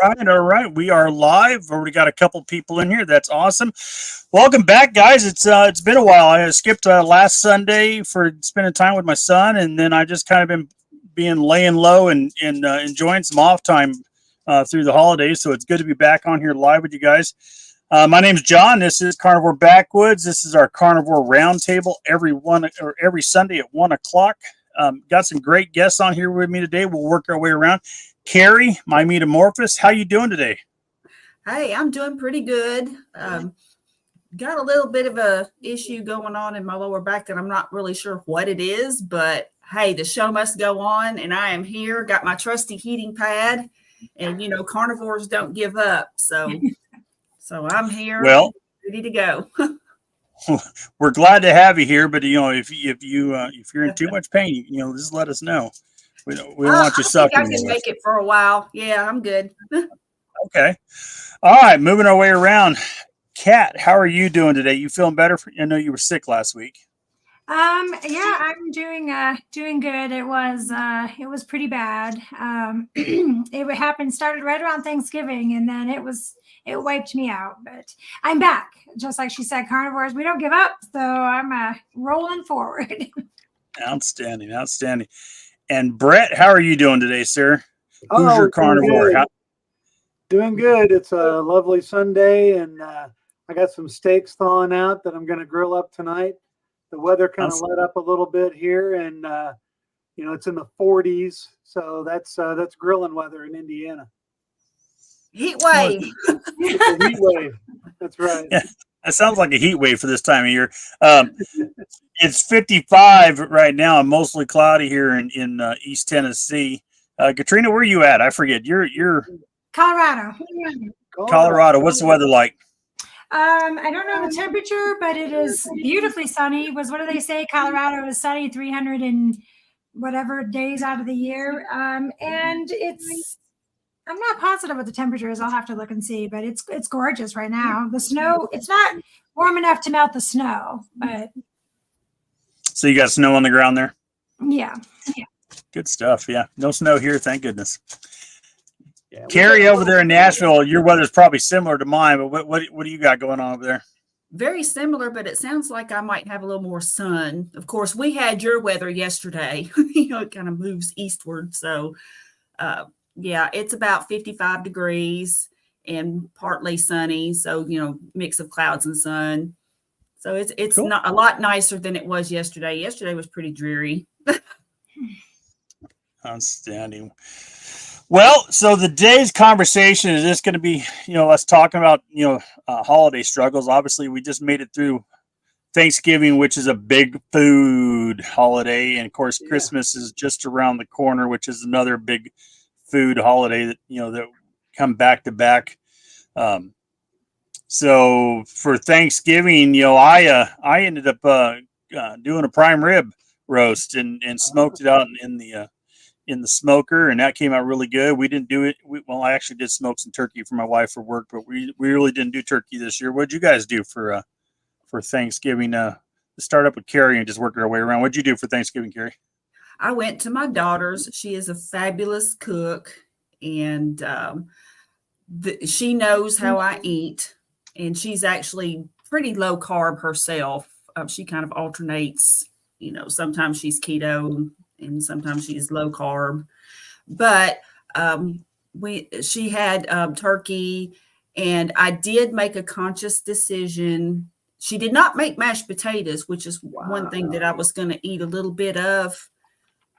right, all right. We are live. Already got a couple people in here. That's awesome. Welcome back, guys. It's been a while. I skipped last Sunday for spending time with my son, and then I just kind of been being laying low and enjoying some off time through the holidays. So it's good to be back on here live with you guys. My name's John. This is Carnivore Backwoods. This is our Carnivore Roundtable every Sunday at 1:00. Got some great guests on here with me today. We'll work our way around. Carrie, my metamorphosis, how you doing today? Hey, I'm doing pretty good. Got a little bit of a issue going on in my lower back that I'm not really sure what it is, but hey, the show must go on, and I am here. Got my trusty heating pad, and carnivores don't give up, so I'm here, ready to go. We're glad to have you here, but if you're in too much pain, just let us know. We don't want you suffering. I can make it for a while. Yeah, I'm good. Okay. All right, moving our way around. Kat, how are you doing today? You feeling better? I know you were sick last week. Yeah, I'm doing good. It was pretty bad. It started right around Thanksgiving, and then it wiped me out, but I'm back. Just like she said, carnivores, we don't give up. So I'm rolling forward. Outstanding. And Brett, how are you doing today, sir? Who's your carnivore? Doing good. It's a lovely Sunday, and I got some steaks thawing out that I'm going to grill up tonight. The weather kind of let up a little bit here, and it's in the 40s, so that's grilling weather in Indiana. Heat wave. It's a heat wave. That's right. Yeah, that sounds like a heat wave for this time of year. It's 55 right now and mostly cloudy here in East Tennessee. Katrina, where are you at? I forget. You're Colorado. Colorado. What's the weather like? I don't know the temperature, but it is beautifully sunny. What do they say? Colorado is sunny 300 and whatever days out of the year. And I'm not positive what the temperature is. I'll have to look and see, but it's gorgeous right now. The snow, it's not warm enough to melt the snow, but. So you got snow on the ground there? Yeah. Good stuff. Yeah. No snow here. Thank goodness. Yeah, Carrie, over there in Nashville, your weather's probably similar to mine, but what do you got going on over there? Very similar, but it sounds like I might have a little more sun. Of course, we had your weather yesterday. It kind of moves eastward. So, yeah, it's about 55 degrees and partly sunny. So, mix of clouds and sun. So it's cool. Not a lot nicer than it was yesterday. Yesterday was pretty dreary. Outstanding. Well, so the day's conversation is just going to be, us talking about, holiday struggles. Obviously, we just made it through Thanksgiving, which is a big food holiday. And of course, Christmas is just around the corner, which is another big food holiday that, that come back to back. So for Thanksgiving, I ended up doing a prime rib roast and smoked it out in the smoker, and that came out really good. We didn't do it. I actually did smoke some turkey for my wife for work, but we really didn't do turkey this year. What did you guys do for Thanksgiving? To start up with Carrie and just work our way around. What did you do for Thanksgiving, Carrie? I went to my daughter's. She is a fabulous cook, and she knows how I eat. And she's actually pretty low carb herself. She kind of alternates, sometimes she's keto and sometimes she's low carb. But she had turkey, and I did make a conscious decision. She did not make mashed potatoes, which is one thing that I was going to eat a little bit of.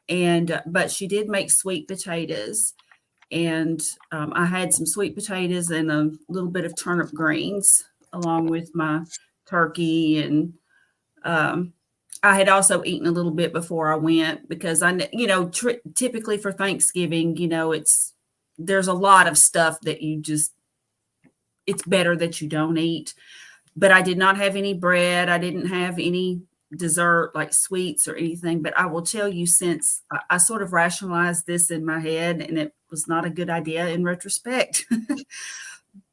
But she did make sweet potatoes. And I had some sweet potatoes and a little bit of turnip greens along with my turkey. And I had also eaten a little bit before I went because typically for Thanksgiving, there's a lot of stuff that it's better that you don't eat. But I did not have any bread. I didn't have any dessert like sweets or anything. But I will tell you, since I sort of rationalized this in my head, and it was not a good idea in retrospect.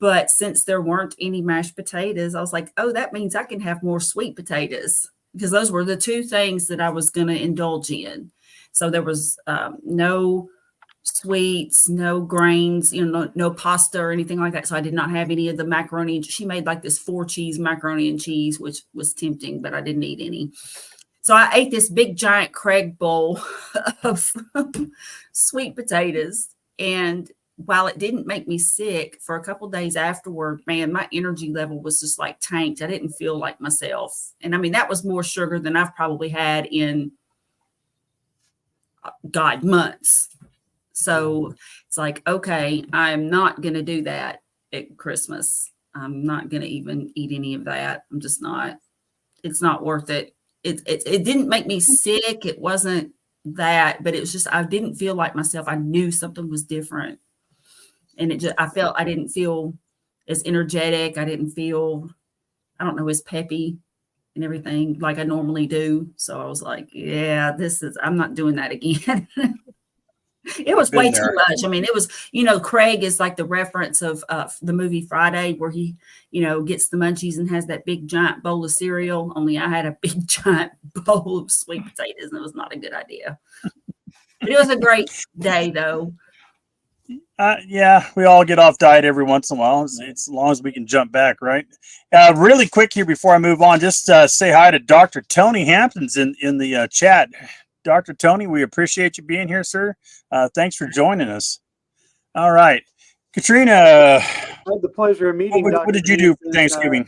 But since there weren't any mashed potatoes, I was like, oh, that means I can have more sweet potatoes, because those were the two things that I was going to indulge in. So there was no sweets, no grains, no pasta or anything like that. So I did not have any of the macaroni. She made like this 4-cheese macaroni and cheese, which was tempting, but I didn't eat any. So I ate this big giant Craig bowl of sweet potatoes. And while it didn't make me sick, for a couple days afterward, man, my energy level was just like tanked. I didn't feel like myself. And I mean, that was more sugar than I've probably had in, months. So it's like, okay, I'm not going to do that at Christmas. I'm not going to even eat any of that. I'm just not. It's not worth it. It didn't make me sick. It wasn't that, but it was just, I didn't feel like myself. I knew something was different. And I didn't feel as energetic. I didn't feel, I don't know, as peppy and everything like I normally do. So I was like, yeah, I'm not doing that again. It was way too much. I mean, it was, Craig is like the reference of the movie Friday, where he, gets the munchies and has that big giant bowl of cereal. Only I had a big giant bowl of sweet potatoes, and it was not a good idea. But it was a great day, though. Yeah, we all get off diet every once in a while. It's as long as we can jump back, right? Really quick here before I move on, just say hi to Dr. Tony Hampton's in the chat. Dr. Tony, we appreciate you being here, sir. Thanks for joining us. All right. Katrina. I had the pleasure of meeting What did you do for Thanksgiving?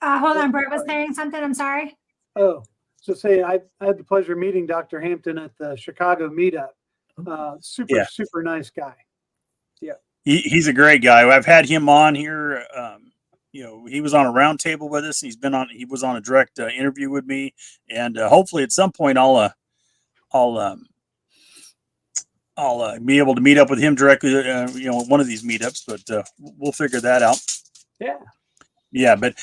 Hold on, Brett was saying something. I'm sorry. Oh, so say I had the pleasure of meeting Dr. Hampton at the Chicago meetup. Super nice guy. Yeah. He's a great guy. I've had him on here. He was on a roundtable with us. He was on a direct interview with me, and hopefully at some point I'll be able to meet up with him directly. One of these meetups, but we'll figure that out. Yeah. But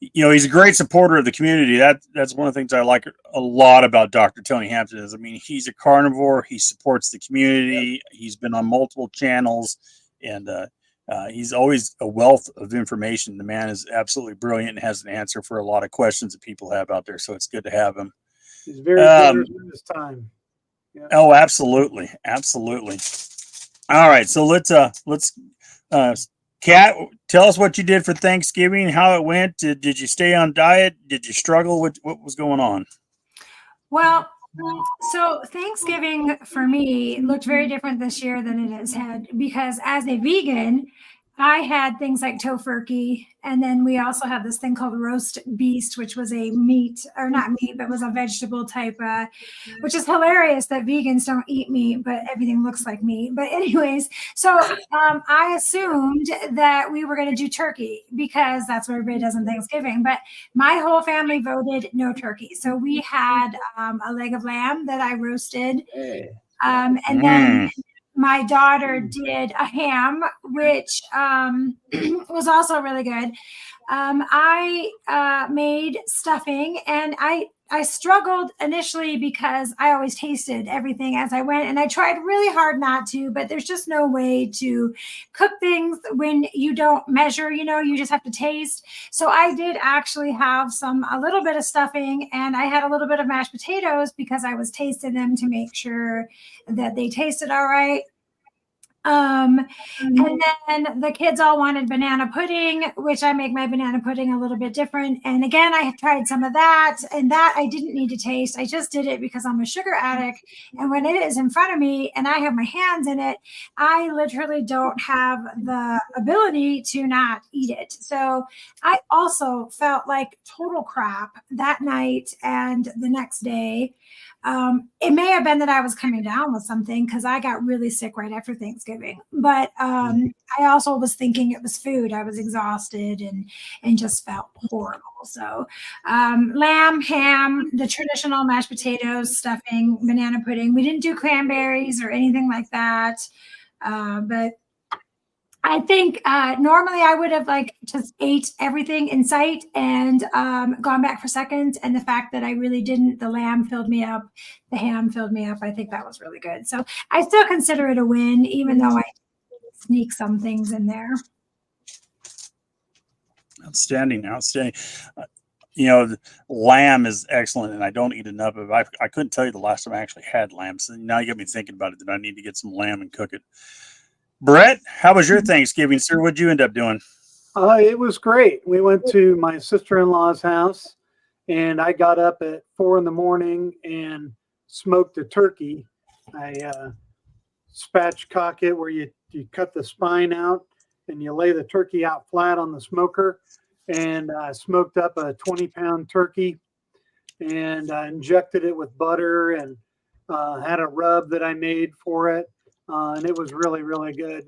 he's a great supporter of the community. That's one of the things I like a lot about Dr. Tony Hampton is, I mean, he's a carnivore. He supports the community. Yep. He's been on multiple channels, and he's always a wealth of information. The man is absolutely brilliant and has an answer for a lot of questions that people have out there. So it's good to have him. He's very generous with his time. Yeah. Oh, absolutely. Absolutely. All right. So let's Kat, tell us what you did for Thanksgiving, how it went. Did you stay on diet? Did you struggle? What was going on? Well, so Thanksgiving for me looked very different this year than it has had, because as a vegan, I had things like tofurkey, and then we also had this thing called roast beast, which was a meat, or not meat, but was a vegetable type, which is hilarious that vegans don't eat meat, but everything looks like meat. But anyways, so I assumed that we were going to do turkey because that's what everybody does on Thanksgiving. But my whole family voted no turkey. So we had a leg of lamb that I roasted. And then my daughter did a ham, which was also really good. I made stuffing, and I struggled initially because I always tasted everything as I went, and I tried really hard not to, but there's just no way to cook things when you don't measure, you just have to taste. So I did actually have a little bit of stuffing, and I had a little bit of mashed potatoes because I was tasting them to make sure that they tasted all right. And then the kids all wanted banana pudding, which I make my banana pudding a little bit different. And again, I have tried some of that, and that I didn't need to taste. I just did it because I'm a sugar addict. And when it is in front of me and I have my hands in it, I literally don't have the ability to not eat it. So I also felt like total crap that night and the next day. It may have been that I was coming down with something because I got really sick right after Thanksgiving. But I also was thinking it was food. I was exhausted and just felt horrible. So lamb, ham, the traditional mashed potatoes, stuffing, banana pudding. We didn't do cranberries or anything like that. But I think normally I would have just ate everything in sight and gone back for seconds. And the fact that I really didn't, the lamb filled me up, the ham filled me up. I think that was really good. So I still consider it a win, even though I sneak some things in there. Outstanding. lamb is excellent, and I don't eat enough of it. I couldn't tell you the last time I actually had lamb. So now you got me thinking about it, that I need to get some lamb and cook it. Brett, how was your Thanksgiving, sir? What'd you end up doing? It was great. We went to my sister-in-law's house, and I got up at 4 a.m. and smoked a turkey. I spatchcock it, where you cut the spine out and you lay the turkey out flat on the smoker, and I smoked up a 20-pound turkey, and I injected it with butter, and had a rub that I made for it, and it was really, really good.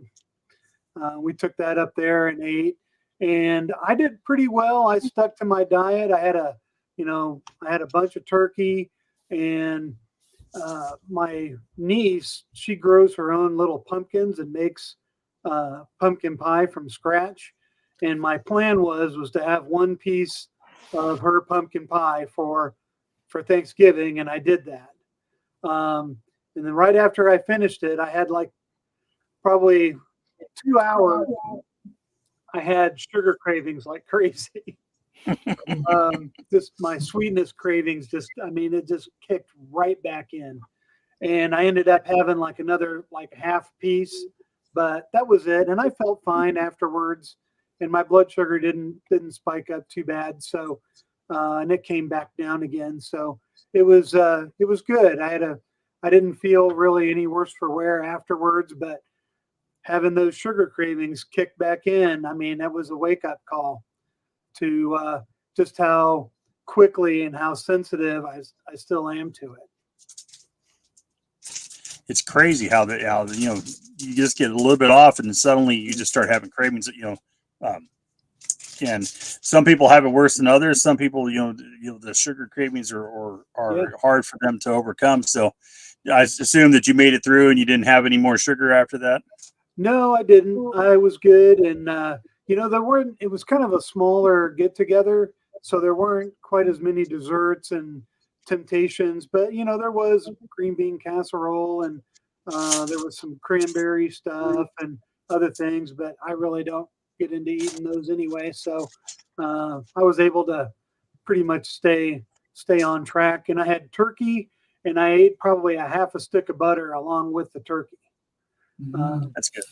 We took that up there and ate, and I did pretty well. I stuck to my diet. I had a bunch of turkey, and my niece, she grows her own little pumpkins and makes pumpkin pie from scratch. And my plan was to have one piece of her pumpkin pie for Thanksgiving, and I did that. And then right after I finished it, I had like probably 2 hours. I had sugar cravings like crazy. Just my sweetness cravings, it just kicked right back in. And I ended up having like another half piece, but that was it. And I felt fine afterwards, and my blood sugar didn't spike up too bad. So, and it came back down again. So it was good. I didn't feel really any worse for wear afterwards, but having those sugar cravings kick back in, that was a wake up call to just how quickly and how sensitive I still am to it. It's crazy how you just get a little bit off, and then suddenly you just start having cravings. And some people have it worse than others. Some people, the sugar cravings are hard for them to overcome. So I assume that you made it through and you didn't have any more sugar after that. No, I didn't. I was good, and it was kind of a smaller get together, so there weren't quite as many desserts and temptations. But there was green bean casserole, and there was some cranberry stuff and other things. But I really don't get into eating those anyway, so I was able to pretty much stay on track. And I had turkey, and I ate probably a half a stick of butter along with the turkey. That's good.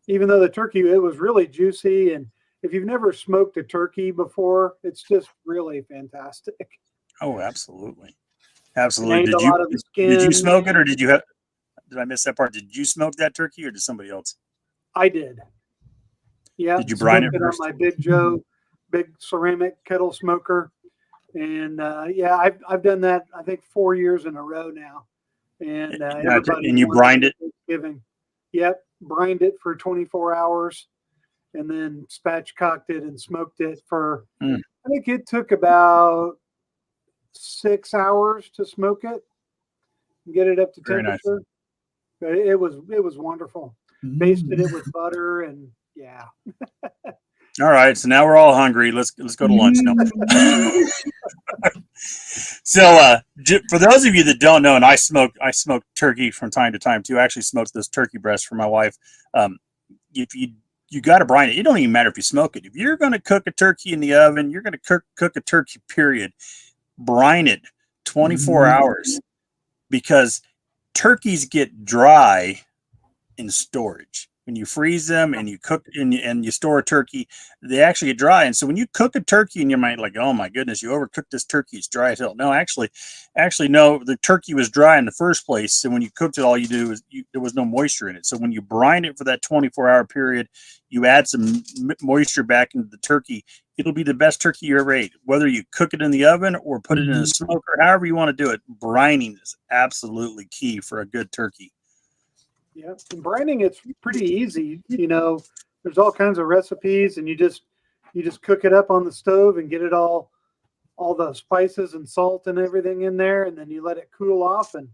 Even though the turkey, it was really juicy, and if you've never smoked a turkey before, it's just really fantastic. Oh, absolutely. Absolutely. Did you smoke it, or did I miss that part? Did you smoke that turkey, or did somebody else? I did. Yeah. Did you brine it first? On my big ceramic kettle smoker. And I've done that, I think 4 years in a row now. And you brined it? Thanksgiving. Yep. Brined it for 24 hours, and then spatchcocked it and smoked it for, I think it took about 6 hours to smoke it and get it up to temperature. Nice. But it was wonderful. Basted it with butter, and yeah. All right, so now we're all hungry. Let's go to lunch now. So, for those of you that don't know, and I smoke turkey from time to time too. I actually smoked those turkey breasts for my wife. If you got to brine it. It don't even matter if you smoke it. If you're going to cook a turkey in the oven, you're going to cook a turkey. Period. Brine it 24 hours, because turkeys get dry in storage. When you freeze them and you cook and you store a turkey, they actually get dry. And so when you cook a turkey and you might like, oh my goodness, you overcooked this turkey, it's dry as hell. No, actually no, the turkey was dry in the first place. And when you cooked it, all you do is there was no moisture in it. So when you brine it for that 24-hour period, you add some moisture back into the turkey. It'll be the best turkey you ever ate. Whether you cook it in the oven or put it in a smoker, however you want to do it, brining is absolutely key for a good turkey. Yeah, and brining, it's pretty easy. There's all kinds of recipes, and you just cook it up on the stove and get it all the spices and salt and everything in there, and then you let it cool off and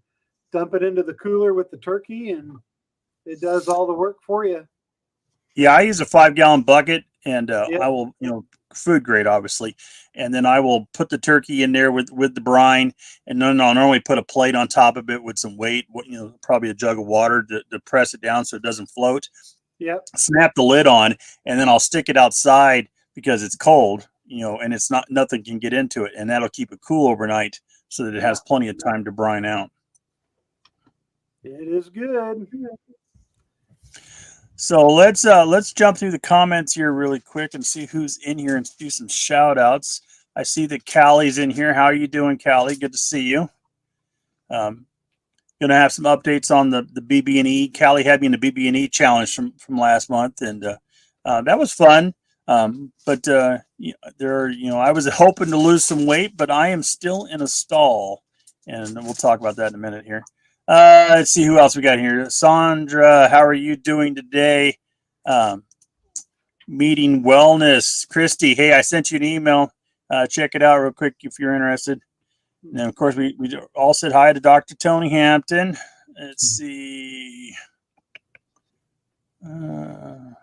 dump it into the cooler with the turkey, and it does all the work for you. Yeah, I use a 5-gallon bucket, and I will, food grade, obviously, and then I will put the turkey in there with the brine, and then I'll normally put a plate on top of it with some weight, probably a jug of water to press it down so it doesn't float. Yep. Snap the lid on, and then I'll stick it outside because it's cold, and it's nothing can get into it, and that'll keep it cool overnight so that it has plenty of time to brine out. It is good. So let's jump through the comments here really quick and see who's in here and do some shout outs. I see that Callie's in here. How are you doing, Callie? Good to see you. Gonna have some updates on the BB&E. Callie had me in the BB&E challenge from last month, and that was fun. But I was hoping to lose some weight, but I am still in a stall, and we'll talk about that in a minute here. Let's see who else we got here. Sandra, how are you doing today? Meeting Wellness. Christy, hey, I sent you an email. Check it out real quick if you're interested. And then, of course, we all said hi to Dr. Tony Hampton. Let's see. How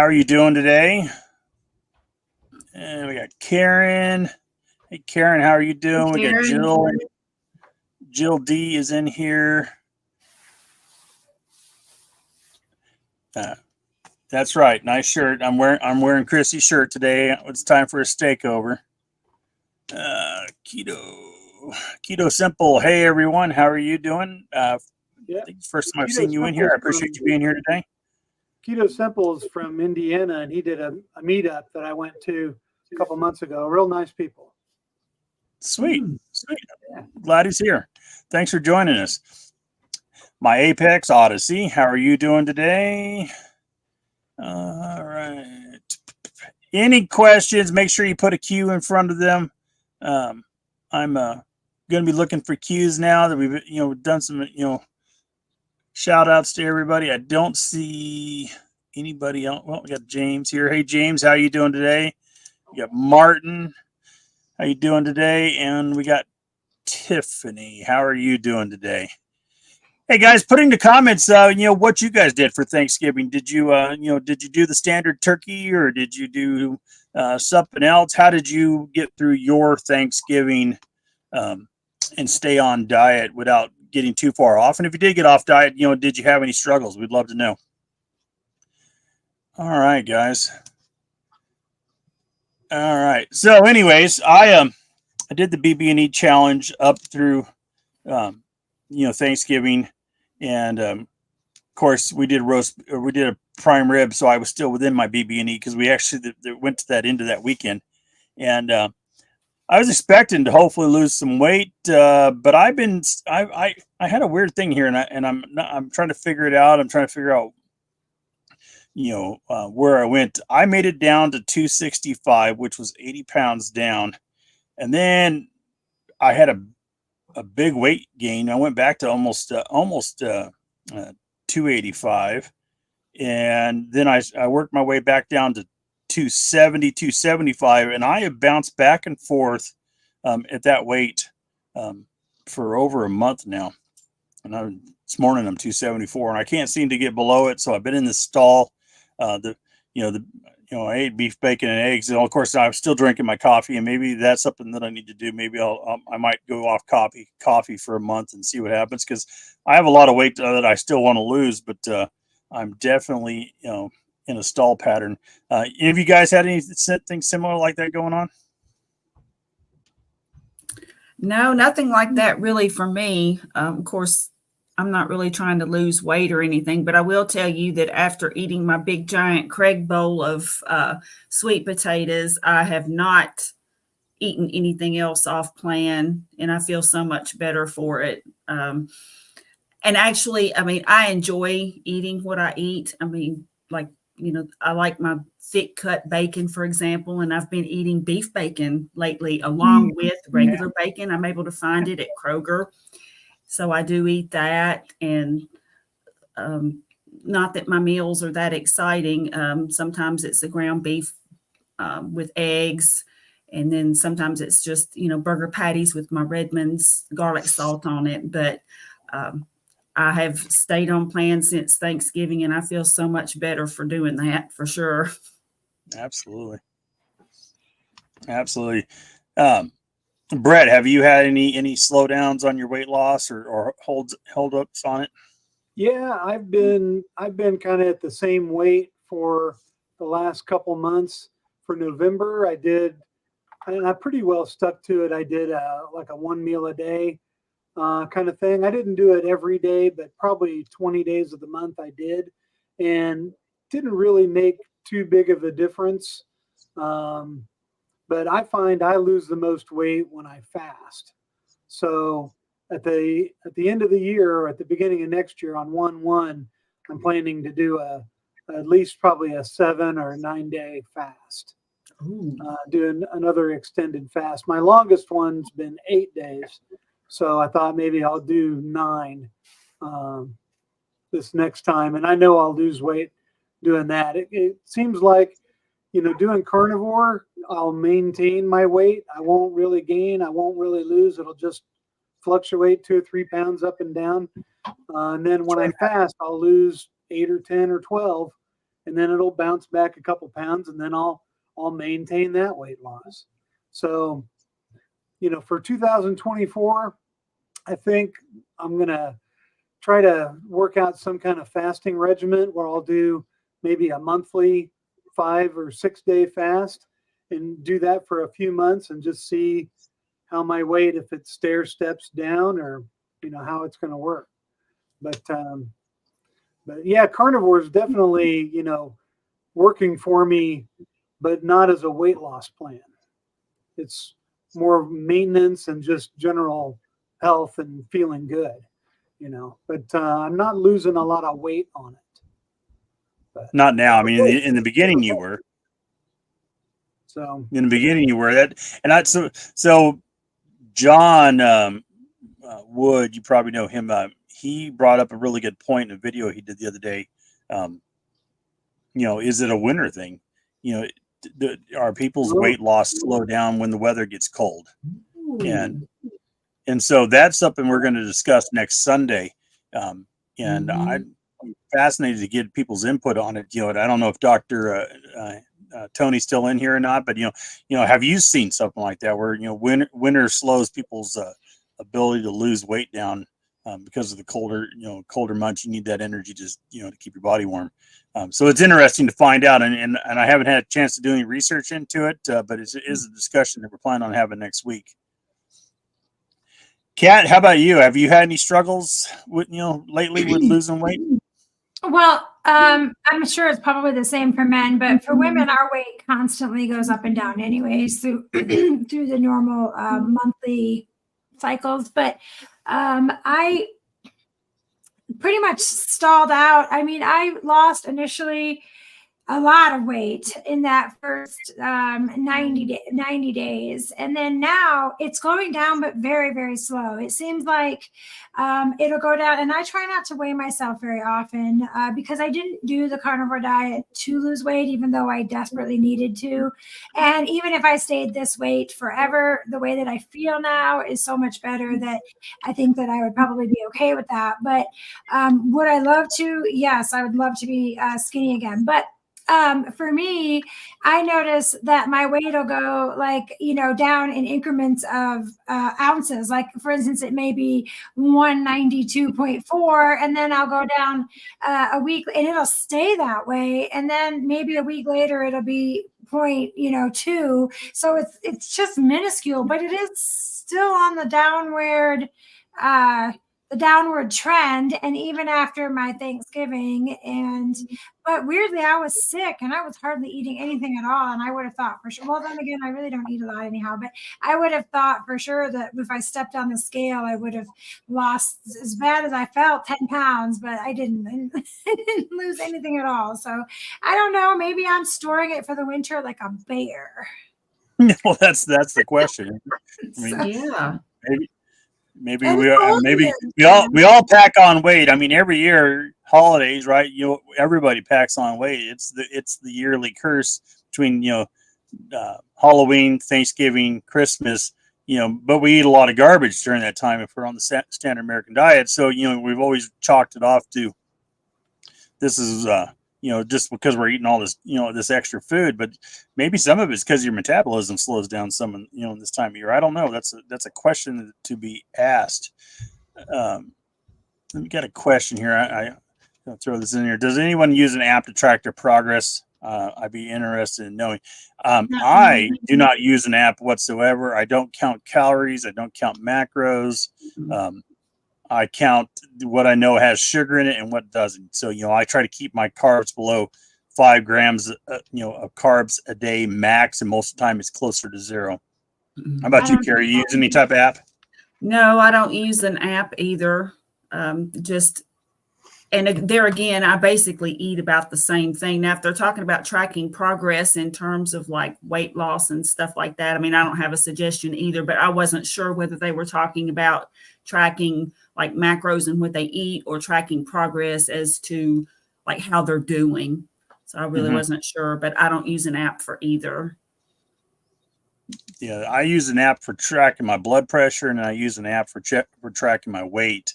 are you doing today? And we got Karen. Hey, Karen, how are you doing? We got Jill. Jill D is in here. That's right. Nice shirt. I'm wearing Chrissy's shirt today. It's time for a steak over. Keto Simple. Hey everyone, how are you doing? I think it's the first time I've seen you in here. I appreciate you being here today. Keto Simple is from Indiana, and he did a meetup that I went to a couple months ago. Real nice people. Sweet. Glad he's here. Thanks for joining us. My Apex Odyssey, how are you doing today? All right. Any questions? Make sure you put a Q in front of them. I'm going to be looking for Qs now that we've done some shout outs to everybody. I don't see anybody else. Well, we got James here. Hey James, how you doing today? We got Martin. How you doing today? And we got Tiffany. How are you doing today? Hey guys, put in the comments, what you guys did for Thanksgiving. Did you do the standard turkey, or did you do something else? How did you get through your Thanksgiving and stay on diet without getting too far off? And if you did get off diet, did you have any struggles? We'd love to know. All right, guys. All right. So, anyways, I did the BB&E challenge up through Thanksgiving. And of course, we did a prime rib, so I was still within my BB&E because we actually went to that into that weekend. And I was expecting to hopefully lose some weight, but I had a weird thing here, and I'm trying to figure it out. I'm trying to figure out where I went. I made it down to 265, which was 80 pounds down, and then I had a big weight gain. I went back to almost 285, and then I worked my way back down to 270, 275, and I have bounced back and forth at that weight for over a month now. And this morning I'm 274, and I can't seem to get below it. So I've been in this stall. I ate beef, bacon, and eggs, and of course I'm still drinking my coffee, and maybe that's something that I need to do. Maybe I might go off coffee for a month and see what happens, because I have a lot of weight that I still want to lose, but I'm definitely in a stall pattern. Any of you guys had anything similar like that going on? No, nothing like that really for me. Of course, I'm not really trying to lose weight or anything, but I will tell you that after eating my big giant Craig bowl of sweet potatoes, I have not eaten anything else off plan, and I feel so much better for it. And actually, I enjoy eating what I eat. I like my thick cut bacon, for example, and I've been eating beef bacon lately along with regular bacon. I'm able to find it at Kroger. So I do eat that, and not that my meals are that exciting. Sometimes it's the ground beef with eggs, and then sometimes it's just, burger patties with my Redmond's garlic salt on it. But I have stayed on plan since Thanksgiving, and I feel so much better for doing that, for sure. Absolutely. Brett, have you had any slowdowns on your weight loss or held ups on it? Yeah, I've been kind of at the same weight for the last couple months. For November, I did, and I pretty well stuck to it. I did like a 1 meal a day kind of thing. I didn't do it every day, but probably 20 days of the month I did, and didn't really make too big of a difference. But I find I lose the most weight when I fast. So at the end of the year, or at the beginning of next year on 1/1, I'm planning to do at least probably a 7 or 9 day fast. Doing another extended fast. My longest one's been 8 days. So I thought maybe I'll do 9 this next time. And I know I'll lose weight doing that. It seems like, doing carnivore, I'll maintain my weight. I won't really gain. I won't really lose. It'll just fluctuate 2 or 3 pounds up and down. And then when I fast, I'll lose 8 or 10 or 12. And then it'll bounce back a couple pounds. And then I'll maintain that weight loss. So, for 2024, I think I'm going to try to work out some kind of fasting regimen where I'll do maybe a monthly 5 or 6 day fast and do that for a few months and just see how my weight, if it stair steps down or, how it's going to work. But yeah, carnivore is definitely, working for me, but not as a weight loss plan. It's more maintenance and just general health and feeling good, but I'm not losing a lot of weight on it. But not now. I mean, in the beginning you were. So in the beginning you were that, and so John Wood, you probably know him. He brought up a really good point in a video he did the other day. Is it a winter thing? Are people's weight loss slow down when the weather gets cold? And so that's something we're going to discuss next Sunday. And I'm fascinated to get people's input on it. I don't know if Dr. Tony's still in here or not, but have you seen something like that where winter slows people's ability to lose weight down because of the colder months? You need that energy just to keep your body warm. So it's interesting to find out, and I haven't had a chance to do any research into it, but it is a discussion that we're planning on having next week. Kat, how about you? Have you had any struggles with lately with losing weight? Well, I'm sure it's probably the same for men, but for women, our weight constantly goes up and down anyways through through the normal monthly cycles. But I pretty much stalled out. I mean, I lost initially a lot of weight in that first 90 days. And then now it's going down, but very, very slow. It seems like it'll go down. And I try not to weigh myself very often because I didn't do the carnivore diet to lose weight, even though I desperately needed to. And even if I stayed this weight forever, the way that I feel now is so much better that I think that I would probably be okay with that. But would I love to? Yes, I would love to be skinny again. But for me, I notice that my weight will go down in increments of ounces. Like for instance, it may be 192.4, and then I'll go down a week and it'll stay that way. And then maybe a week later, it'll be 0.2. So it's just minuscule, but it is still on the downward trend. And even after my Thanksgiving, but weirdly I was sick and I was hardly eating anything at all, and I would have thought for sure, well then again I really don't eat a lot anyhow, but I would have thought for sure that if I stepped on the scale I would have lost, as bad as I felt, 10 pounds, but I didn't lose anything at all. So I don't know, maybe I'm storing it for the winter like a bear. Well, that's the question. I mean, yeah. Maybe we all pack on weight. I mean, every year holidays, right? Everybody packs on weight. It's the yearly curse between Halloween, Thanksgiving, Christmas. But we eat a lot of garbage during that time if we're on the standard American diet. So we've always chalked it off to this is just because we're eating all this this extra food. But maybe some of it's because your metabolism slows down some in this time of year. I don't know. That's a question to be asked. We got a question here. I'll throw this in here. Does anyone use an app to track their progress? I'd be interested in knowing. I do not use an app whatsoever. I don't count calories. I don't count macros. I count what I know has sugar in it and what doesn't. So, I try to keep my carbs below 5 grams, of carbs a day max. And most of the time it's closer to 0. How about you, Carrie? You use any type of app? No, I don't use an app either. And there again, I basically eat about the same thing. Now, if they're talking about tracking progress in terms of like weight loss and stuff like that, I mean, I don't have a suggestion either, but I wasn't sure whether they were talking about tracking like macros and what they eat or tracking progress as to like how they're doing. So I really wasn't sure, but I don't use an app for either. Yeah, I use an app for tracking my blood pressure, and I use an app for tracking my weight.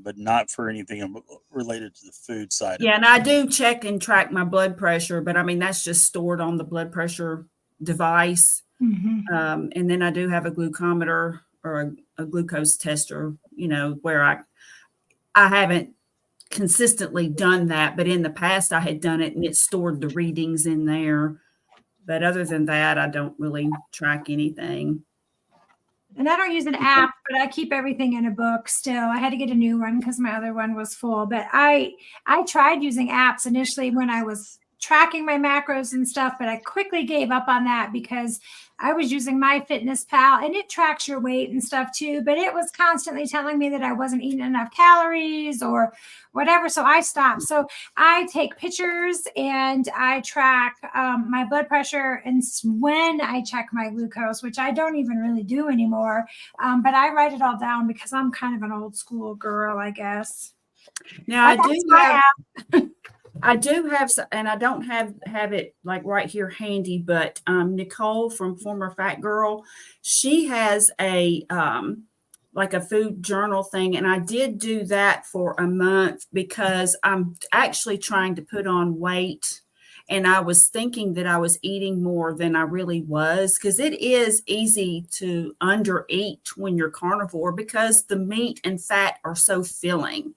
But not for anything related to the food side. Yeah, and I do check and track my blood pressure, but I mean, that's just stored on the blood pressure device. And then I do have a glucometer or a glucose tester, where I haven't consistently done that, but in the past I had done it and it stored the readings in there. But other than that, I don't really track anything. And I don't use an app, but I keep everything in a book still. I had to get a new one because my other one was full. But I tried using apps initially when I was tracking my macros and stuff, but I quickly gave up on that because I was using MyFitnessPal and it tracks your weight and stuff too, but it was constantly telling me that I wasn't eating enough calories or whatever. So I stopped. So I take pictures and I track my blood pressure and when I check my glucose, which I don't even really do anymore. But I write it all down because I'm kind of an old school girl, I guess. Now I do have, and I don't have it like right here handy, but Nicole from Former Fat Girl, she has a like a food journal thing, and I did do that for a month because I'm actually trying to put on weight, and I was thinking that I was eating more than I really was because it is easy to undereat when you're carnivore because the meat and fat are so filling.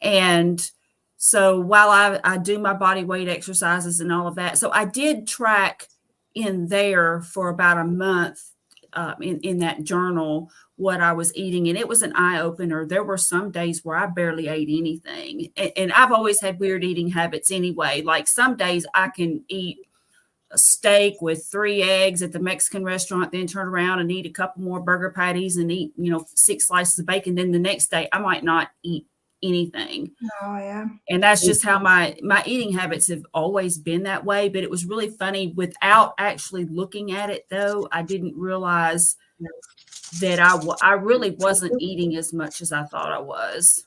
And so while I do my body weight exercises and all of that, so I did track in there for about a month in that journal what I was eating. And it was an eye opener. There were some days where I barely ate anything. And I've always had weird eating habits anyway. Like some days I can eat a steak with 3 eggs at the Mexican restaurant, then turn around and eat a couple more burger patties and eat, 6 slices of bacon. Then the next day I might not eat anything. Oh yeah. And that's just how my eating habits have always been that way. But it was really funny without actually looking at it though. I didn't realize that I really wasn't eating as much as I thought I was.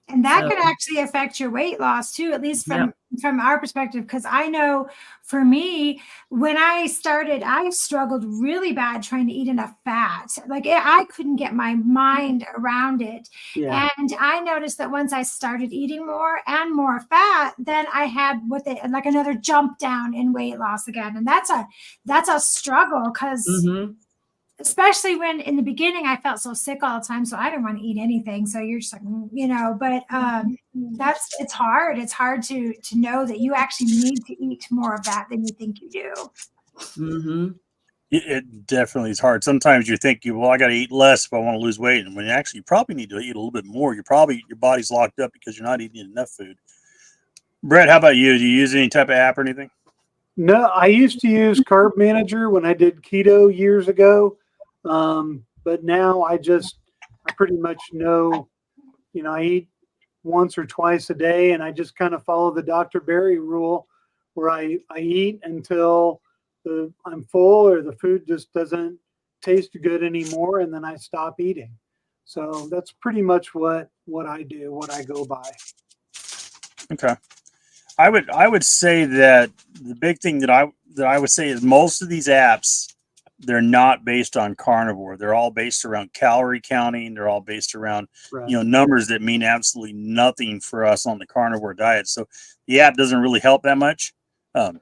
And that can actually affect your weight loss too, at least from our perspective. Because I know for me, when I started, I struggled really bad trying to eat enough fat. Like I couldn't get my mind around it. Yeah. And I noticed that once I started eating more and more fat, then I had like another jump down in weight loss again. And that's a struggle because especially when in the beginning I felt so sick all the time, so I didn't want to eat anything. So you're just like, but it's hard. It's hard to know that you actually need to eat more of that than you think you do. It definitely is hard. Sometimes you think, well, I got to eat less if I want to lose weight, and when actually you probably need to eat a little bit more. Your body's locked up because you're not eating enough food. Brett, how about you? Do you use any type of app or anything? No, I used to use Carb Manager when I did keto years ago. But now I pretty much know, I eat once or twice a day, and I just kind of follow the Dr. Berry rule where I eat until I'm full or the food just doesn't taste good anymore, and then I stop eating. So that's pretty much what I do, what I go by. Okay. I would say that the big thing that I would say is most of these apps, they're not based on carnivore. They're all based around calorie counting. They're all based around, numbers that mean absolutely nothing for us on the carnivore diet. So the app doesn't really help that much. You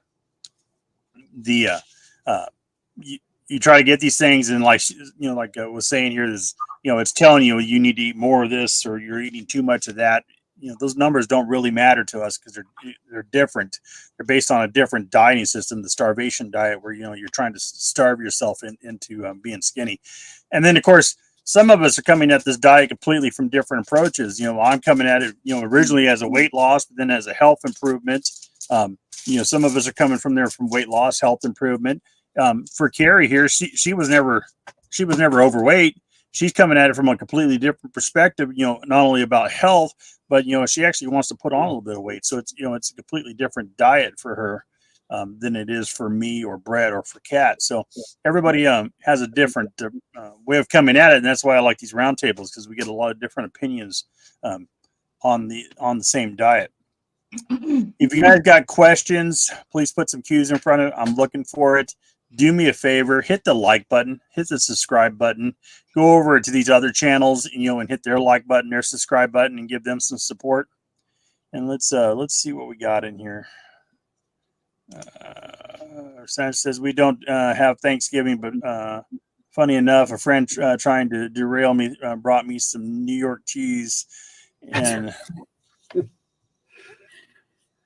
try to get these things and like I was saying here, is, it's telling you need to eat more of this or you're eating too much of that. those numbers don't really matter to us because they're different. They're based on a different dieting system, the starvation diet, where you're trying to starve yourself into being skinny. And then of course some of us are coming at this diet completely from different approaches. I'm coming at it originally as a weight loss, but then as a health improvement. Some of us are coming from weight loss, health improvement. For Carrie here, she was never overweight. She's coming at it from a completely different perspective, not only about health, but, she actually wants to put on a little bit of weight. So it's a completely different diet for her than it is for me or Brett or for Kat. So everybody has a different way of coming at it. And that's why I like these roundtables, because we get a lot of different opinions on the same diet. If you guys got questions, please put some cues in front of it. I'm looking for it. Do me a favor, hit the like button, hit the subscribe button, go over to these other channels, and hit their like button, their subscribe button, and give them some support. And let's see what we got in here. Sanchez says we don't have Thanksgiving, but funny enough, a friend trying to derail me brought me some New York cheese, and